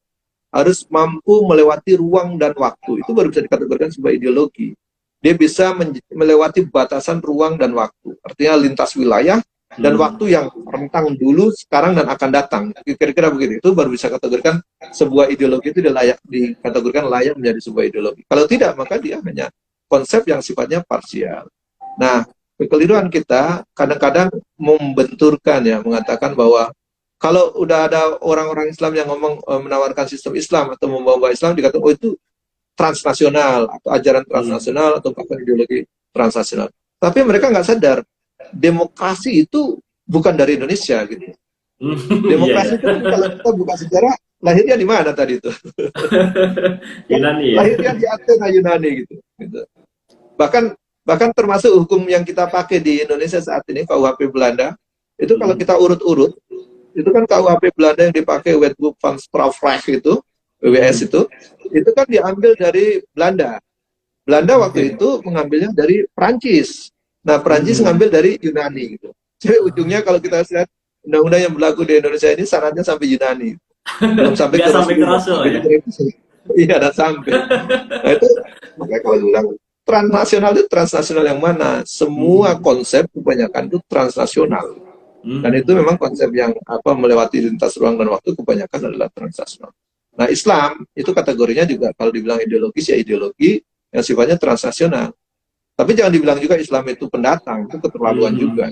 harus mampu melewati ruang dan waktu. Itu baru bisa dikategorikan sebagai ideologi. Dia bisa melewati batasan ruang dan waktu, artinya lintas wilayah dan waktu yang rentang dulu, sekarang, dan akan datang. Kira-kira begitu. Itu baru bisa kategorikan sebuah ideologi itu dikategorikan layak menjadi sebuah ideologi. Kalau tidak, maka dia hanya konsep yang sifatnya parsial. Nah, kekeliruan kita kadang-kadang membenturkan, ya, mengatakan bahwa kalau udah ada orang-orang Islam yang menawarkan sistem Islam atau membawa Islam, dikatakan, oh itu transnasional, atau ajaran transnasional, atau bahkan ideologi transnasional. Tapi mereka nggak sadar, demokrasi itu bukan dari Indonesia, gitu. Demokrasi itu kalau kita buka sejarah, lahirnya di mana tadi itu? Yunani, ya? Lahirnya di Athena, Yunani, gitu. Bahkan termasuk hukum yang kita pakai di Indonesia saat ini, KUHP Belanda, itu kalau kita urut-urut, itu kan KUHP Belanda yang dipakai Wetboek van Strafrecht itu, WWS itu kan diambil dari Belanda. Belanda waktu itu mengambilnya dari Perancis. Nah, Perancis ngambil dari Yunani, gitu. Jadi ujungnya kalau kita lihat undang-undang yang berlaku di Indonesia ini syaratnya sampai Yunani. Belum sampai ke Rasul, ya? Iya, ada sampai. Nah, itu makanya kalau bilang transnasional itu transnasional yang mana? Semua konsep kebanyakan itu transnasional. Dan itu memang konsep yang melewati lintas ruang dan waktu kebanyakan adalah transnasional. Nah, Islam itu kategorinya juga kalau dibilang ideologis, ya ideologi yang sifatnya transnasional. Tapi jangan dibilang juga Islam itu pendatang, itu keterlaluan juga.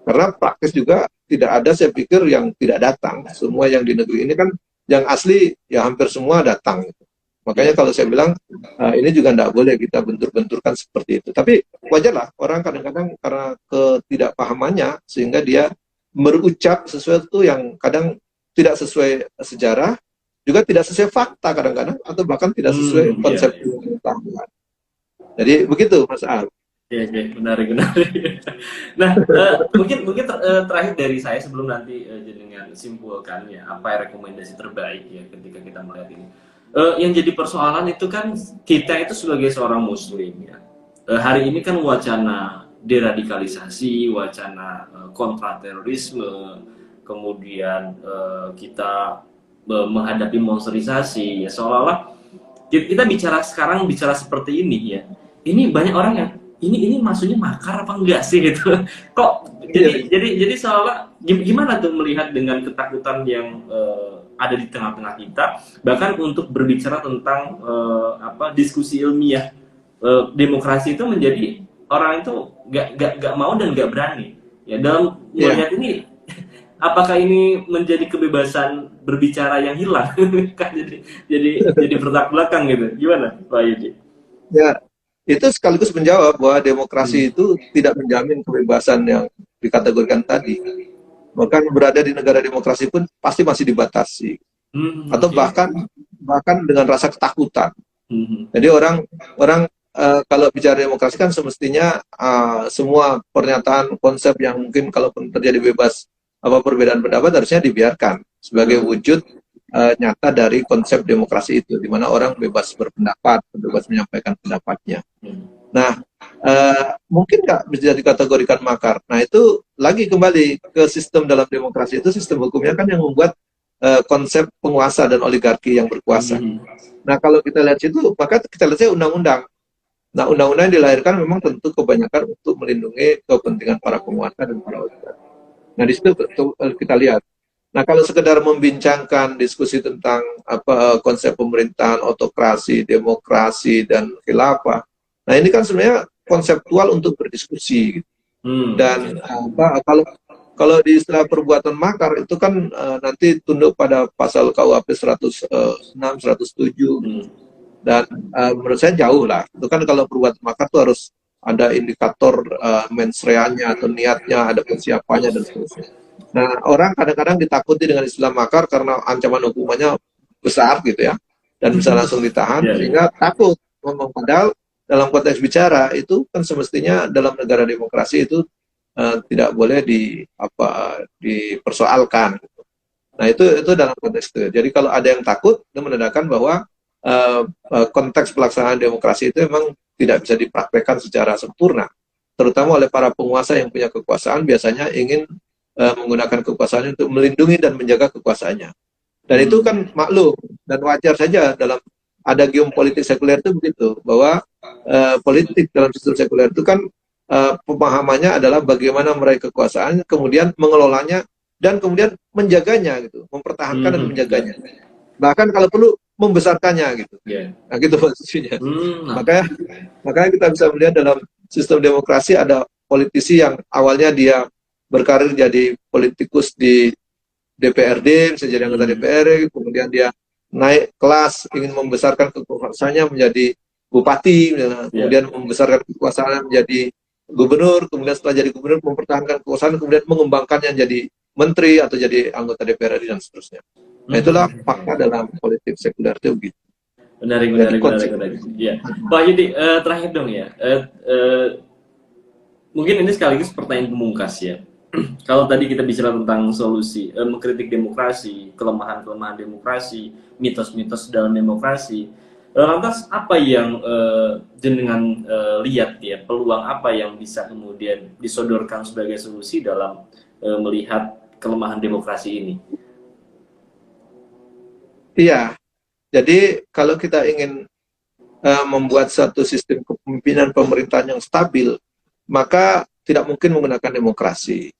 Karena praktis juga tidak ada, saya pikir, yang tidak datang. Semua yang di negeri ini kan yang asli ya hampir semua datang. Makanya kalau saya bilang ini juga tidak boleh kita bentur-benturkan seperti itu. Tapi wajarlah orang kadang-kadang karena ketidakpahamannya sehingga dia berucap sesuatu yang kadang tidak sesuai sejarah, juga tidak sesuai fakta kadang-kadang, atau bahkan tidak sesuai konsep pengetahuan. Jadi begitu, Mas Ar. Ya, menarik. Nah, mungkin terakhir dari saya sebelum nanti jenengan simpulkan ya apa rekomendasi terbaik ya ketika kita melihat ini. Yang jadi persoalan itu kan kita itu sebagai seorang Muslim ya. Hari ini kan wacana deradikalisasi, wacana kontraterorisme, kemudian kita menghadapi monsterisasi, ya seolah-olah kita bicara seperti ini ya. Ini banyak orang yang ini maksudnya makar apa enggak sih gitu. Kok jadi seolah gimana tuh melihat dengan ketakutan yang ada di tengah-tengah kita, bahkan untuk berbicara tentang diskusi ilmiah, demokrasi itu menjadi orang itu nggak mau dan nggak berani. Ya dalam melihat ini, apakah ini menjadi kebebasan berbicara yang hilang? Kan jadi bertolak belakang gitu. Gimana, Pak Yudi? Ya, itu sekaligus menjawab bahwa demokrasi itu tidak menjamin kebebasan yang dikategorikan tadi. Bahkan berada di negara demokrasi pun pasti masih dibatasi. Atau bahkan dengan rasa ketakutan. Jadi orang kalau bicara demokrasi kan semestinya semua pernyataan konsep yang mungkin kalaupun terjadi bebas perbedaan pendapat harusnya dibiarkan sebagai wujud nyata dari konsep demokrasi itu, di mana orang bebas berpendapat, bebas menyampaikan pendapatnya. Nah, mungkin nggak bisa dikategorikan makar. Nah, itu lagi kembali ke sistem dalam demokrasi itu, sistem hukumnya kan yang membuat konsep penguasa dan oligarki yang berkuasa. Nah, kalau kita lihat situ, maka kita lihat undang-undang. Nah, undang-undang yang dilahirkan memang tentu kebanyakan untuk melindungi kepentingan para penguasa dan para oligarki. Nah, di situ kita lihat. Nah, kalau sekedar membincangkan diskusi tentang konsep pemerintahan, autokrasi, demokrasi, dan khilafah, nah ini kan sebenarnya konseptual untuk berdiskusi. Dan kalau di istilah perbuatan makar itu kan nanti tunduk pada pasal KUHP 106, 107. Dan menurut saya jauh lah. Itu kan kalau perbuatan makar itu harus ada indikator mens rea-nya atau niatnya, ada persiapannya dan seterusnya. Nah, orang kadang-kadang ditakuti dengan istilah makar karena ancaman hukumannya besar gitu ya, dan bisa langsung ditahan, sehingga takut ngomong. Padahal dalam konteks bicara itu kan semestinya dalam negara demokrasi itu tidak boleh dipersoalkan. Nah, itu dalam konteks itu. Jadi kalau ada yang takut, itu menandakan bahwa konteks pelaksanaan demokrasi itu memang tidak bisa dipraktekkan secara sempurna, terutama oleh para penguasa yang punya kekuasaan, biasanya ingin menggunakan kekuasaan untuk melindungi dan menjaga kekuasaannya. Dan itu kan maklum dan wajar saja dalam ada geopolitik sekuler itu begitu, bahwa politik dalam sistem sekuler itu kan pemahamannya adalah bagaimana meraih kekuasaan, kemudian mengelolanya, dan kemudian menjaganya gitu, mempertahankan dan menjaganya. Bahkan kalau perlu membesarkannya gitu. Nah, gitu maksudnya. Makanya kita bisa melihat dalam sistem demokrasi ada politisi yang awalnya dia berkarir jadi politikus di DPRD, bisa jadi anggota DPR, kemudian dia naik kelas, ingin membesarkan kekuasaannya menjadi bupati, kemudian membesarkan kekuasaannya menjadi gubernur, kemudian setelah jadi gubernur mempertahankan kekuasaan, kemudian mengembangkannya jadi menteri atau jadi anggota DPR dan seterusnya. Nah, itulah fakta dalam politik sekuler itu begitu. Menarik. Ya. Pak Yudi, terakhir dong ya. Mungkin ini sekaligus pertanyaan pemungkas ya. Kalau tadi kita bicara tentang solusi, mengkritik demokrasi, kelemahan-kelemahan demokrasi, mitos-mitos dalam demokrasi, lantas apa yang jenengan lihat ya, peluang apa yang bisa kemudian disodorkan sebagai solusi dalam melihat kelemahan demokrasi ini? Iya, jadi kalau kita ingin membuat satu sistem kepemimpinan pemerintahan yang stabil, maka tidak mungkin menggunakan demokrasi.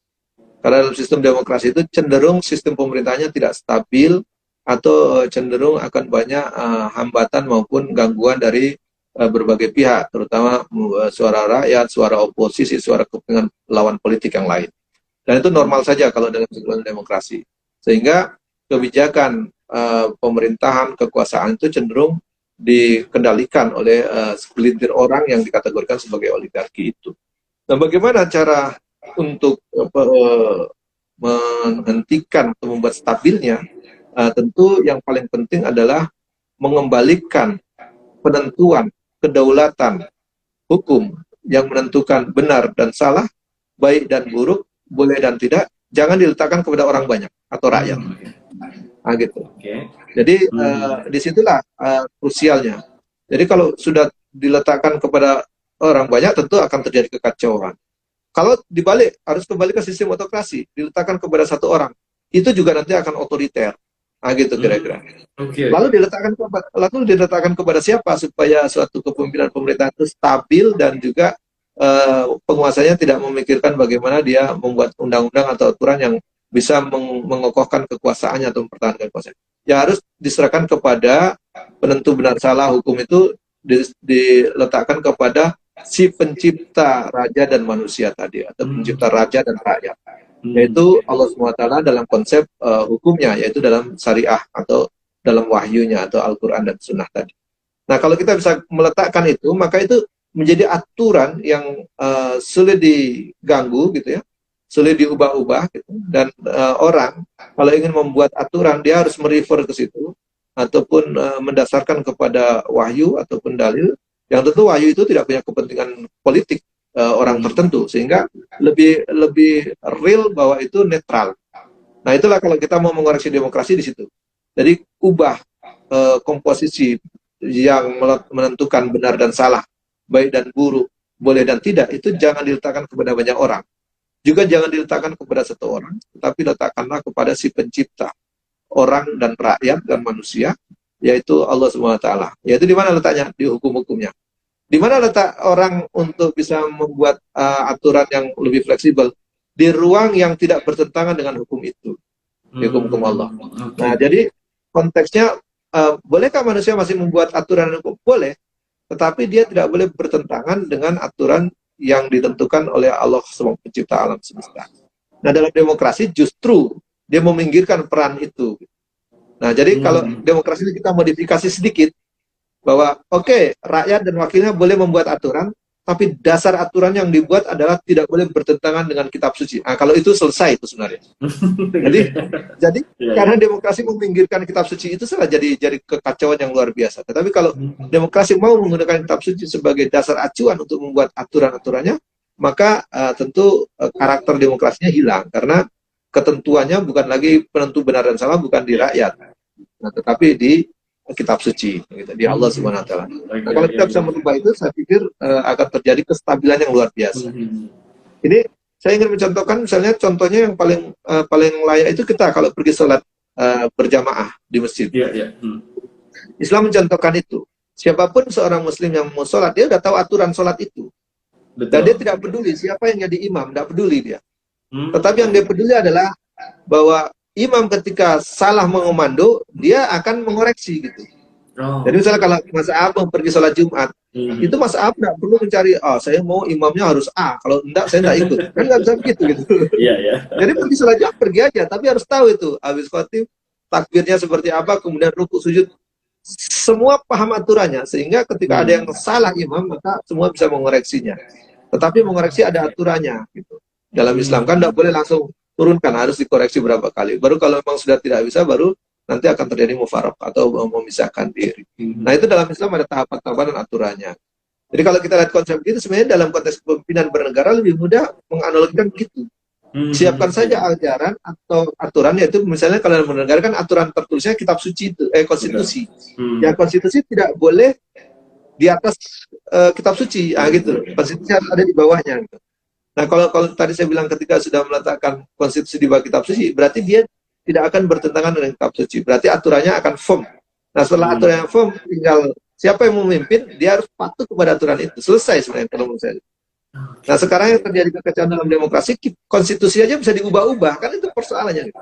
Karena dalam sistem demokrasi itu cenderung sistem pemerintahnya tidak stabil atau cenderung akan banyak hambatan maupun gangguan dari berbagai pihak, terutama suara rakyat, suara oposisi, suara kepentingan lawan politik yang lain. Dan itu normal saja kalau dalam sistem demokrasi. Sehingga kebijakan pemerintahan, kekuasaan itu cenderung dikendalikan oleh segelintir orang yang dikategorikan sebagai oligarki itu. Nah, bagaimana cara untuk menghentikan atau membuat stabilnya? Tentu yang paling penting adalah mengembalikan penentuan kedaulatan hukum yang menentukan benar dan salah, baik dan buruk, boleh dan tidak, jangan diletakkan kepada orang banyak atau rakyat. Nah, gitu. Jadi disitulah krusialnya. Jadi kalau sudah diletakkan kepada orang banyak, tentu akan terjadi kekacauan. Kalau dibalik, harus kembali ke sistem autokrasi, diletakkan kepada satu orang, itu juga nanti akan otoriter. Nah, gitu kira-kira. Lalu diletakkan kepada siapa supaya suatu kepemimpinan pemerintah itu stabil dan juga penguasanya tidak memikirkan bagaimana dia membuat undang-undang atau aturan yang bisa mengokohkan kekuasaannya atau mempertahankan kekuasaan. Ya harus diserahkan kepada penentu benar salah hukum itu diletakkan kepada si pencipta raja dan manusia tadi, atau pencipta raja dan rakyat, yaitu Allah SWT dalam konsep hukumnya, yaitu dalam syariah atau dalam wahyunya atau Al-Quran dan Sunnah tadi. Nah, kalau kita bisa meletakkan itu, maka itu menjadi aturan yang sulit diganggu gitu ya, sulit diubah-ubah gitu. Dan orang kalau ingin membuat aturan, dia harus merefer ke situ ataupun mendasarkan kepada wahyu ataupun dalil, yang tentu wahyu itu tidak punya kepentingan politik orang tertentu, sehingga lebih real bahwa itu netral. Nah, itulah kalau kita mau mengoreksi demokrasi di situ. Jadi ubah komposisi yang menentukan benar dan salah, baik dan buruk, boleh dan tidak, itu jangan diletakkan kepada banyak orang. Juga jangan diletakkan kepada satu orang, tetapi letakkanlah kepada si pencipta orang dan rakyat dan manusia, yaitu Allah SWT. Yaitu di mana letaknya? Di hukum-hukumnya. Di mana letak orang untuk bisa membuat aturan yang lebih fleksibel? di ruang yang tidak bertentangan dengan hukum itu, hukum Allah. Nah, jadi konteksnya, bolehkah manusia masih membuat aturan hukum? Boleh, tetapi dia tidak boleh bertentangan dengan aturan yang ditentukan oleh Allah sebagai pencipta alam semesta. Nah, dalam demokrasi justru dia meminggirkan peran itu. Nah, jadi kalau demokrasi ini kita modifikasi sedikit, bahwa oke, rakyat dan wakilnya boleh membuat aturan, tapi dasar aturan yang dibuat adalah tidak boleh bertentangan dengan kitab suci. Nah, kalau itu selesai itu sebenarnya. jadi karena demokrasi meminggirkan kitab suci itu salah jadi kekacauan yang luar biasa. Tetapi kalau demokrasi mau menggunakan kitab suci sebagai dasar acuan untuk membuat aturan-aturannya, maka tentu karakter demokrasinya hilang, karena ketentuannya bukan lagi penentu benar dan salah, bukan di rakyat, nah, tetapi di kitab suci, gitu, di Allah Subhanahu Wa Taala. Nah, kalau kita bisa merubah itu, saya pikir akan terjadi kestabilan yang luar biasa. Ini saya ingin mencontohkan, misalnya contohnya yang paling layak itu kita kalau pergi sholat berjamaah di masjid. Islam mencontohkan itu. Siapapun seorang Muslim yang mau sholat, dia udah tahu aturan sholat itu. Betul. Dan dia tidak peduli siapa yang jadi imam, tidak peduli dia. Tetapi yang dia peduli adalah bahwa imam ketika salah mengomando, dia akan mengoreksi gitu. Jadi misalnya kalau Mas Aab mau pergi sholat Jumat, itu Mas Aab nggak perlu mencari, saya mau imamnya harus A, kalau enggak saya nggak ikut. Kan nggak bisa begitu gitu. Jadi pergi sholat Jumat pergi aja, tapi harus tahu itu habis khotib, takbirnya seperti apa, kemudian rukuk sujud, semua paham aturannya, sehingga ketika ada yang salah imam, maka semua bisa mengoreksinya. Tetapi mengoreksi ada aturannya gitu. Dalam Islam kan nggak boleh langsung turunkan, harus dikoreksi berapa kali. Baru kalau memang sudah tidak bisa, baru nanti akan terjadi mufaraq atau memisahkan diri. Nah, itu dalam Islam ada tahapan-tahapan dan aturannya. Jadi kalau kita lihat konsep itu, sebenarnya dalam konteks kepemimpinan bernegara lebih mudah menganalogikan gitu. Siapkan saja ajaran atau aturan, yaitu misalnya kalau dalam bernegara kan aturan tertulisnya kitab suci itu, konstitusi. Yang konstitusi tidak boleh di atas kitab suci, gitu. Konstitusi harus ada di bawahnya. Gitu. Nah, kalau tadi saya bilang ketika sudah meletakkan konstitusi di bawah kitab suci, berarti dia tidak akan bertentangan dengan kitab suci. Berarti aturannya akan firm. Nah, setelah aturan yang firm, tinggal siapa yang memimpin, dia harus patuh kepada aturan itu. Selesai sebenarnya kalau menurut saya. Nah, sekarang yang terjadi kekacauan dalam demokrasi, konstitusi aja bisa diubah-ubah. Kan itu persoalannya.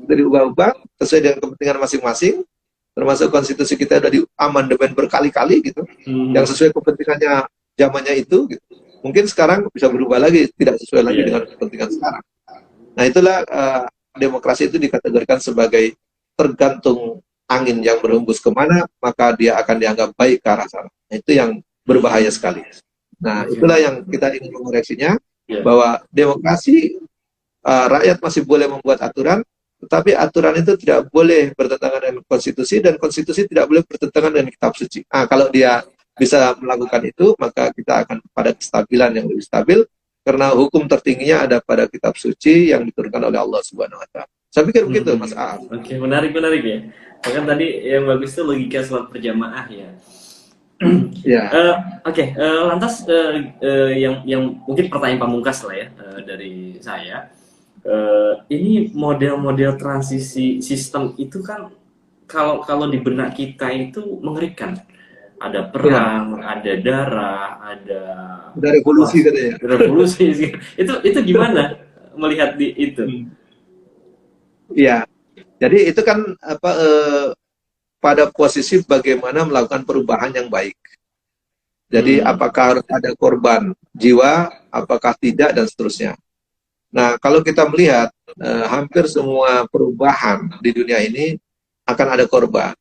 Bisa diubah-ubah sesuai dengan kepentingan masing-masing. Termasuk konstitusi kita sudah diamandemen berkali-kali gitu. Yang sesuai kepentingannya zamannya itu gitu. Mungkin sekarang bisa berubah lagi, tidak sesuai lagi dengan kepentingan sekarang. Nah, itulah demokrasi itu dikategorikan sebagai tergantung angin yang berhembus kemana, maka dia akan dianggap baik ke arah sana. Nah, itu yang berbahaya sekali. Nah, itulah yang kita ingin mengoreksinya, bahwa demokrasi, rakyat masih boleh membuat aturan, tetapi aturan itu tidak boleh bertentangan dengan konstitusi, dan konstitusi tidak boleh bertentangan dengan kitab suci. Nah, kalau dia bisa melakukan itu, maka kita akan pada kestabilan yang lebih stabil, karena hukum tertingginya ada pada kitab suci yang diturunkan oleh Allah Subhanahu Wa Taala. Saya pikir begitu, Mas Aaf. Oke, menarik ya. Bahkan tadi yang bagus itu logika sholat berjamaah ya. Lantas yang mungkin pertanyaan pamungkas lah ya dari saya. Ini model-model transisi sistem itu kan kalau di benak kita itu mengerikan. Ada perang, ada darah, ada revolusi katanya. Revolusi. Itu gimana melihat itu? Iya. Jadi itu kan pada posisi bagaimana melakukan perubahan yang baik. Jadi apakah harus ada korban jiwa, apakah tidak, dan seterusnya. Nah, kalau kita melihat hampir semua perubahan di dunia ini akan ada korban.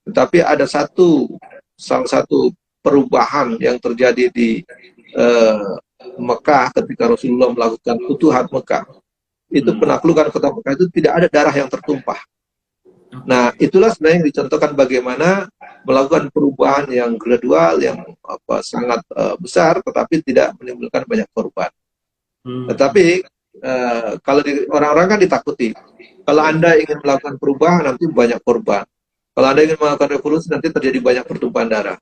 Tetapi ada salah satu perubahan yang terjadi di Mekah ketika Rasulullah melakukan futuhat Mekah. Itu penaklukan kota Mekah itu tidak ada darah yang tertumpah. Nah, itulah sebenarnya yang dicontohkan bagaimana melakukan perubahan yang gradual, yang sangat besar, tetapi tidak menimbulkan banyak korban. Tetapi kalau orang-orang kan ditakuti. Kalau Anda ingin melakukan perubahan, nanti banyak korban. Kalau Anda ingin melakukan revolusi, nanti terjadi banyak pertumpahan darah,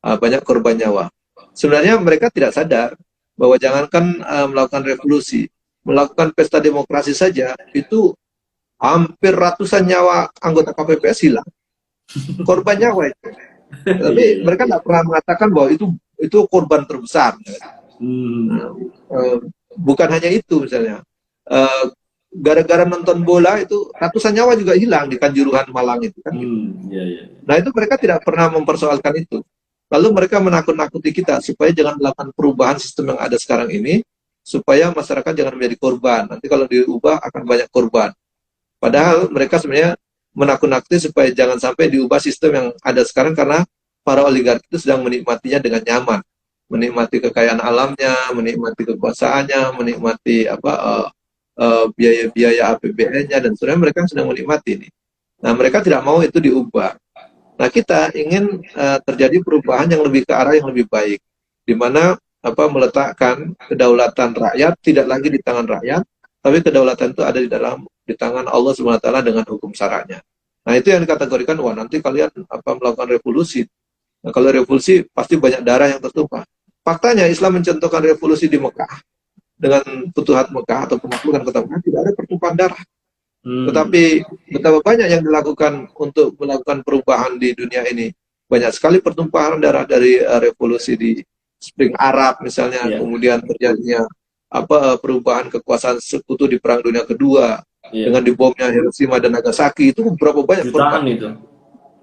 banyak korban nyawa. Sebenarnya mereka tidak sadar bahwa jangankan melakukan revolusi, melakukan pesta demokrasi saja, itu hampir ratusan nyawa anggota KPPS hilang. Korban nyawa itu. Tapi mereka tidak pernah mengatakan bahwa itu korban terbesar. bukan hanya itu misalnya. Eh, Gara-gara nonton bola itu ratusan nyawa juga hilang di Kanjuruhan Malang itu kan. Iya, iya. Nah itu mereka tidak pernah mempersoalkan itu. Lalu mereka menakut-nakuti kita supaya jangan melakukan perubahan sistem yang ada sekarang ini, supaya masyarakat jangan menjadi korban. Nanti kalau diubah akan banyak korban. Padahal mereka sebenarnya menakut-nakuti supaya jangan sampai diubah sistem yang ada sekarang, karena para oligarki itu sedang menikmatinya dengan nyaman, menikmati kekayaan alamnya, menikmati kekuasaannya, menikmati biaya-biaya APBN-nya, dan sebenarnya mereka sedang menikmati ini. Nah, mereka tidak mau itu diubah. Nah, kita ingin terjadi perubahan yang lebih ke arah yang lebih baik, di mana meletakkan kedaulatan rakyat tidak lagi di tangan rakyat, tapi kedaulatan itu ada di tangan Allah Subhanahu wa taala dengan hukum syara'nya. Nah, itu yang dikategorikan, wah nanti kalian melakukan revolusi. Nah, kalau revolusi pasti banyak darah yang tertumpah. Faktanya Islam mencontohkan revolusi di Mekah dengan Futuhat Mekah atau penaklukan kota Mekah, tidak ada pertumpahan darah. Tetapi betapa banyak yang dilakukan untuk melakukan perubahan di dunia ini. Banyak sekali pertumpahan darah, dari revolusi di Spring Arab misalnya, kemudian terjadinya perubahan kekuasaan sekutu di Perang Dunia Kedua, dengan dibomnya Hiroshima dan Nagasaki, itu berapa banyak jutaan itu.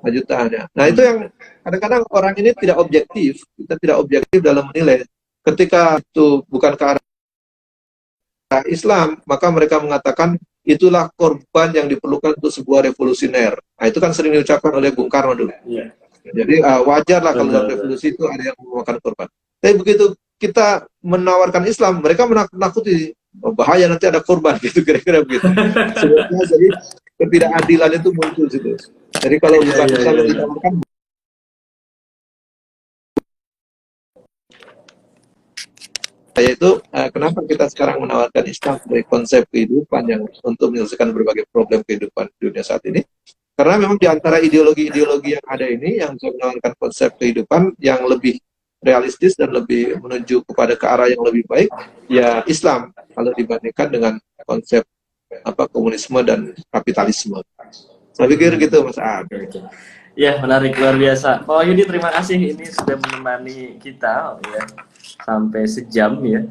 Jutaan ya. Nah itu yang kadang-kadang orang ini tidak objektif, kita tidak objektif dalam menilai. Ketika itu bukan ke arah Islam, maka mereka mengatakan itulah korban yang diperlukan untuk sebuah revolusioner. Nah, itu kan sering diucapkan oleh Bung Karno dulu. Jadi wajar lah kalau dalam revolusi itu ada yang memakan korban. Tapi begitu kita menawarkan Islam, mereka menakuti, bahaya nanti ada korban, gitu kira-kira begitu. Sebetulnya jadi ketidakadilan itu muncul situ. Jadi kalau bukan Islam yang ditawarkan, yaitu kenapa kita sekarang menawarkan Islam sebagai konsep kehidupan yang untuk menyelesaikan berbagai problem kehidupan dunia saat ini. Karena memang di antara ideologi-ideologi yang ada ini, yang bisa menawarkan konsep kehidupan yang lebih realistis dan lebih menuju kepada ke arah yang lebih baik, ya Islam, kalau dibandingkan dengan konsep komunisme dan kapitalisme. Saya pikir gitu, Mas Ab. Ya, menarik, luar biasa. Pak Wahyudi, terima kasih ini sudah menemani kita ya sampai sejam ya.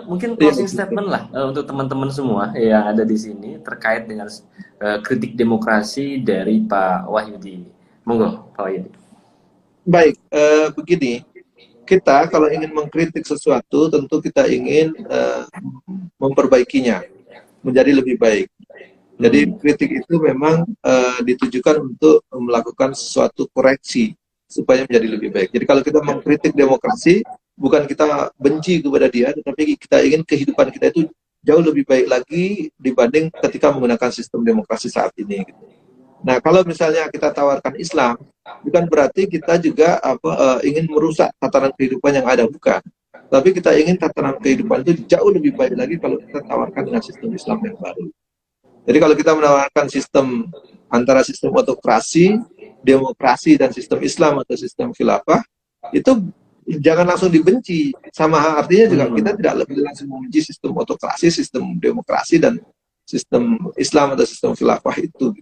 Mungkin closing statement lah untuk teman-teman semua yang ada di sini terkait dengan kritik demokrasi dari Pak Wahyudi. Monggo, Pak Wahyudi. Baik, begini, kita kalau ingin mengkritik sesuatu, tentu kita ingin memperbaikinya menjadi lebih baik. Jadi kritik itu memang ditujukan untuk melakukan suatu koreksi supaya menjadi lebih baik. Jadi kalau kita mengkritik demokrasi, bukan kita benci kepada dia, tetapi kita ingin kehidupan kita itu jauh lebih baik lagi dibanding ketika menggunakan sistem demokrasi saat ini. Nah, kalau misalnya kita tawarkan Islam, bukan berarti kita juga ingin merusak tatanan kehidupan yang ada, bukan. Tapi kita ingin tatanan kehidupan itu jauh lebih baik lagi kalau kita tawarkan dengan sistem Islam yang baru. Jadi kalau kita menawarkan sistem antara sistem autokrasi, demokrasi, dan sistem Islam atau sistem khilafah, itu jangan langsung dibenci. Sama artinya juga kita tidak lebih langsung membenci sistem autokrasi, sistem demokrasi, dan sistem Islam atau sistem khilafah itu.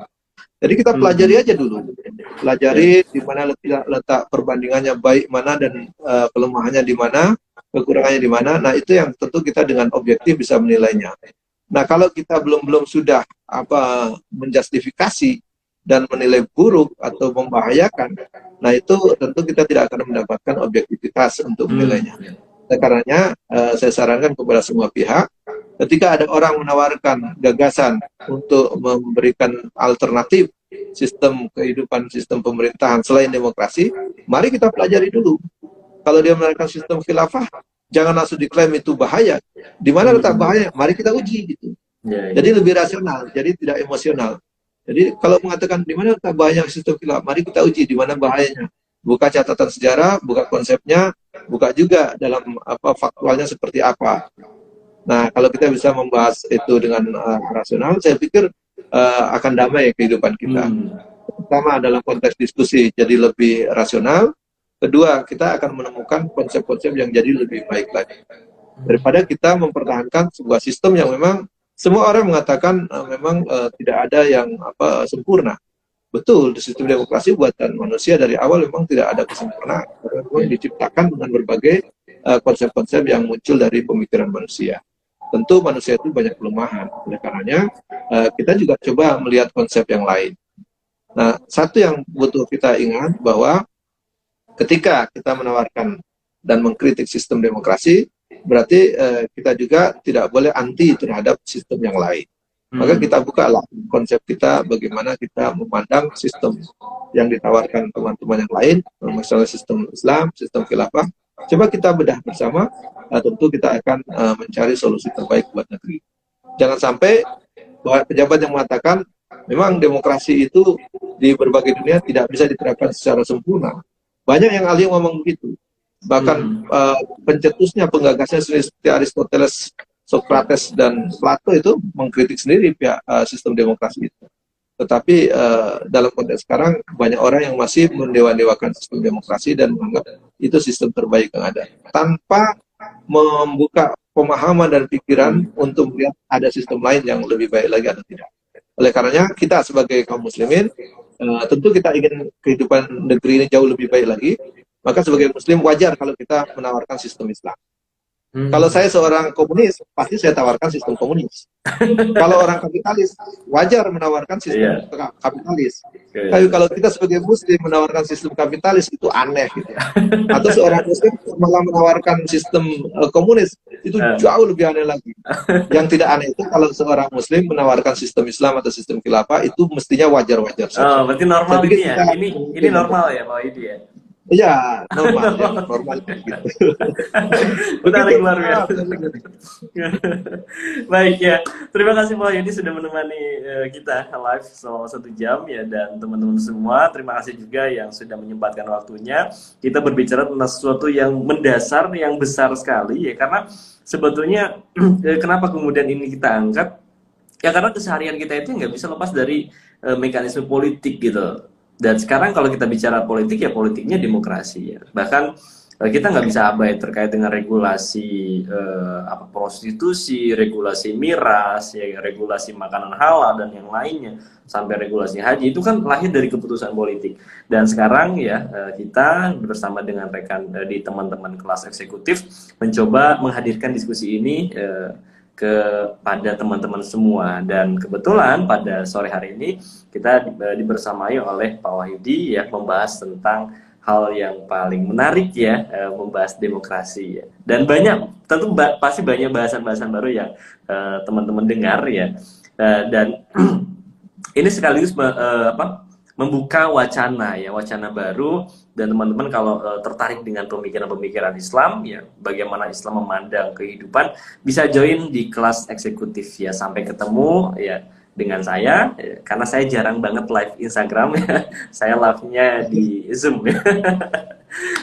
Jadi kita pelajari aja dulu. Pelajari di mana letak perbandingannya baik mana dan kelemahannya di mana, kekurangannya di mana. Nah, itu yang tentu kita dengan objektif bisa menilainya. Nah, kalau kita belum sudah menjustifikasi dan menilai buruk atau membahayakan, nah itu tentu kita tidak akan mendapatkan objektivitas untuk menilainya. Oleh karenanya, saya sarankan kepada semua pihak, ketika ada orang menawarkan gagasan untuk memberikan alternatif sistem kehidupan, sistem pemerintahan selain demokrasi, mari kita pelajari dulu. Kalau dia menawarkan sistem khilafah, jangan langsung diklaim itu bahaya. Di mana letak bahaya? Mari kita uji gitu. Jadi lebih rasional, jadi tidak emosional. Jadi kalau mengatakan di mana letak bahaya sistem khilafah, mari kita uji di mana bahayanya. Buka catatan sejarah, buka konsepnya, buka juga dalam faktualnya seperti apa. Nah, kalau kita bisa membahas itu dengan rasional, saya pikir akan damai kehidupan kita. Pertama dalam konteks diskusi jadi lebih rasional. Kedua, kita akan menemukan konsep-konsep yang jadi lebih baik lagi. Daripada kita mempertahankan sebuah sistem yang memang semua orang mengatakan memang tidak ada yang sempurna. Betul, di sistem demokrasi buatan manusia dari awal memang tidak ada kesempurnaan. Memang diciptakan dengan berbagai konsep-konsep yang muncul dari pemikiran manusia. Tentu manusia itu banyak kelemahan, oleh karenanya kita juga coba melihat konsep yang lain. Nah, satu yang butuh kita ingat bahwa ketika kita menawarkan dan mengkritik sistem demokrasi, berarti kita juga tidak boleh anti terhadap sistem yang lain. Maka kita bukalah konsep kita bagaimana kita memandang sistem yang ditawarkan teman-teman yang lain, misalnya sistem Islam, sistem khilafah. Coba kita bedah bersama, tentu kita akan mencari solusi terbaik buat negeri. Jangan sampai bahwa pejabat yang mengatakan memang demokrasi itu di berbagai dunia tidak bisa diterapkan secara sempurna. Banyak yang ahli ngomong begitu. Bahkan pencetusnya, penggagasnya seperti Aristoteles, Socrates, dan Plato itu mengkritik sendiri pihak sistem demokrasi itu. Tetapi dalam konteks sekarang banyak orang yang masih mendewa-dewakan sistem demokrasi dan menganggap itu sistem terbaik yang ada, tanpa membuka pemahaman dan pikiran untuk melihat ada sistem lain yang lebih baik lagi atau tidak. Oleh karenanya kita sebagai kaum muslimin tentu kita ingin kehidupan negeri ini jauh lebih baik lagi. Maka sebagai muslim wajar kalau kita menawarkan sistem Islam. Kalau saya seorang komunis, pasti saya tawarkan sistem komunis. Kalau orang kapitalis, wajar menawarkan sistem kapitalis. Tapi kalau kita sebagai muslim menawarkan sistem kapitalis, itu aneh gitu. Atau seorang muslim malah menawarkan sistem komunis, itu jauh lebih aneh lagi. Yang tidak aneh itu kalau seorang muslim menawarkan sistem Islam atau sistem khilafah, itu mestinya wajar-wajar saja. Oh, berarti normal ini ya? Ini normal ya Pak Wahidi ya? Iya, normal gitu. Benar, luar biasa. Baik ya, terima kasih Pak Yudi sudah menemani kita live selama 1 jam ya, dan teman-teman semua terima kasih juga yang sudah menyempatkan waktunya. Kita berbicara tentang sesuatu yang mendasar, yang besar sekali ya, karena sebetulnya kenapa kemudian ini kita angkat? Ya karena keseharian kita itu nggak bisa lepas dari mekanisme politik gitu. Dan sekarang kalau kita bicara politik, ya politiknya demokrasi ya. Bahkan kita nggak bisa abai terkait dengan regulasi prostitusi, regulasi miras, ya, regulasi makanan halal dan yang lainnya, sampai regulasi haji, itu kan lahir dari keputusan politik. Dan sekarang ya kita bersama dengan rekan di teman-teman kelas eksekutif mencoba menghadirkan diskusi ini kepada teman-teman semua, dan kebetulan pada sore hari ini kita dibersamai oleh Pak Wahyudi ya, membahas tentang hal yang paling menarik ya, membahas demokrasi ya, dan tentu pasti banyak bahasan-bahasan baru yang teman-teman dengar ya, dan ini sekaligus membuka wacana baru. Dan teman-teman kalau tertarik dengan pemikiran-pemikiran Islam ya, bagaimana Islam memandang kehidupan, bisa join di kelas eksekutif ya. Sampai ketemu ya dengan saya ya, karena saya jarang banget live Instagram ya. Saya live-nya di Zoom ya.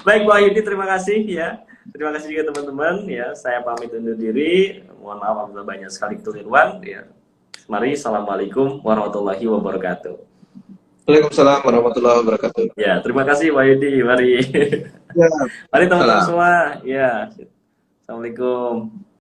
Baik Pak Yudi, terima kasih ya. Terima kasih juga teman-teman ya. Saya pamit undur diri. Mohon maaf apabila banyak sekali kekeliruan ya. Mari, assalamualaikum warahmatullahi wabarakatuh. Waalaikumsalam warahmatullahi wabarakatuh. Ya, terima kasih Pak Yudi. Mari. Ya, Mari teman-teman semua. Ya. Assalamualaikum.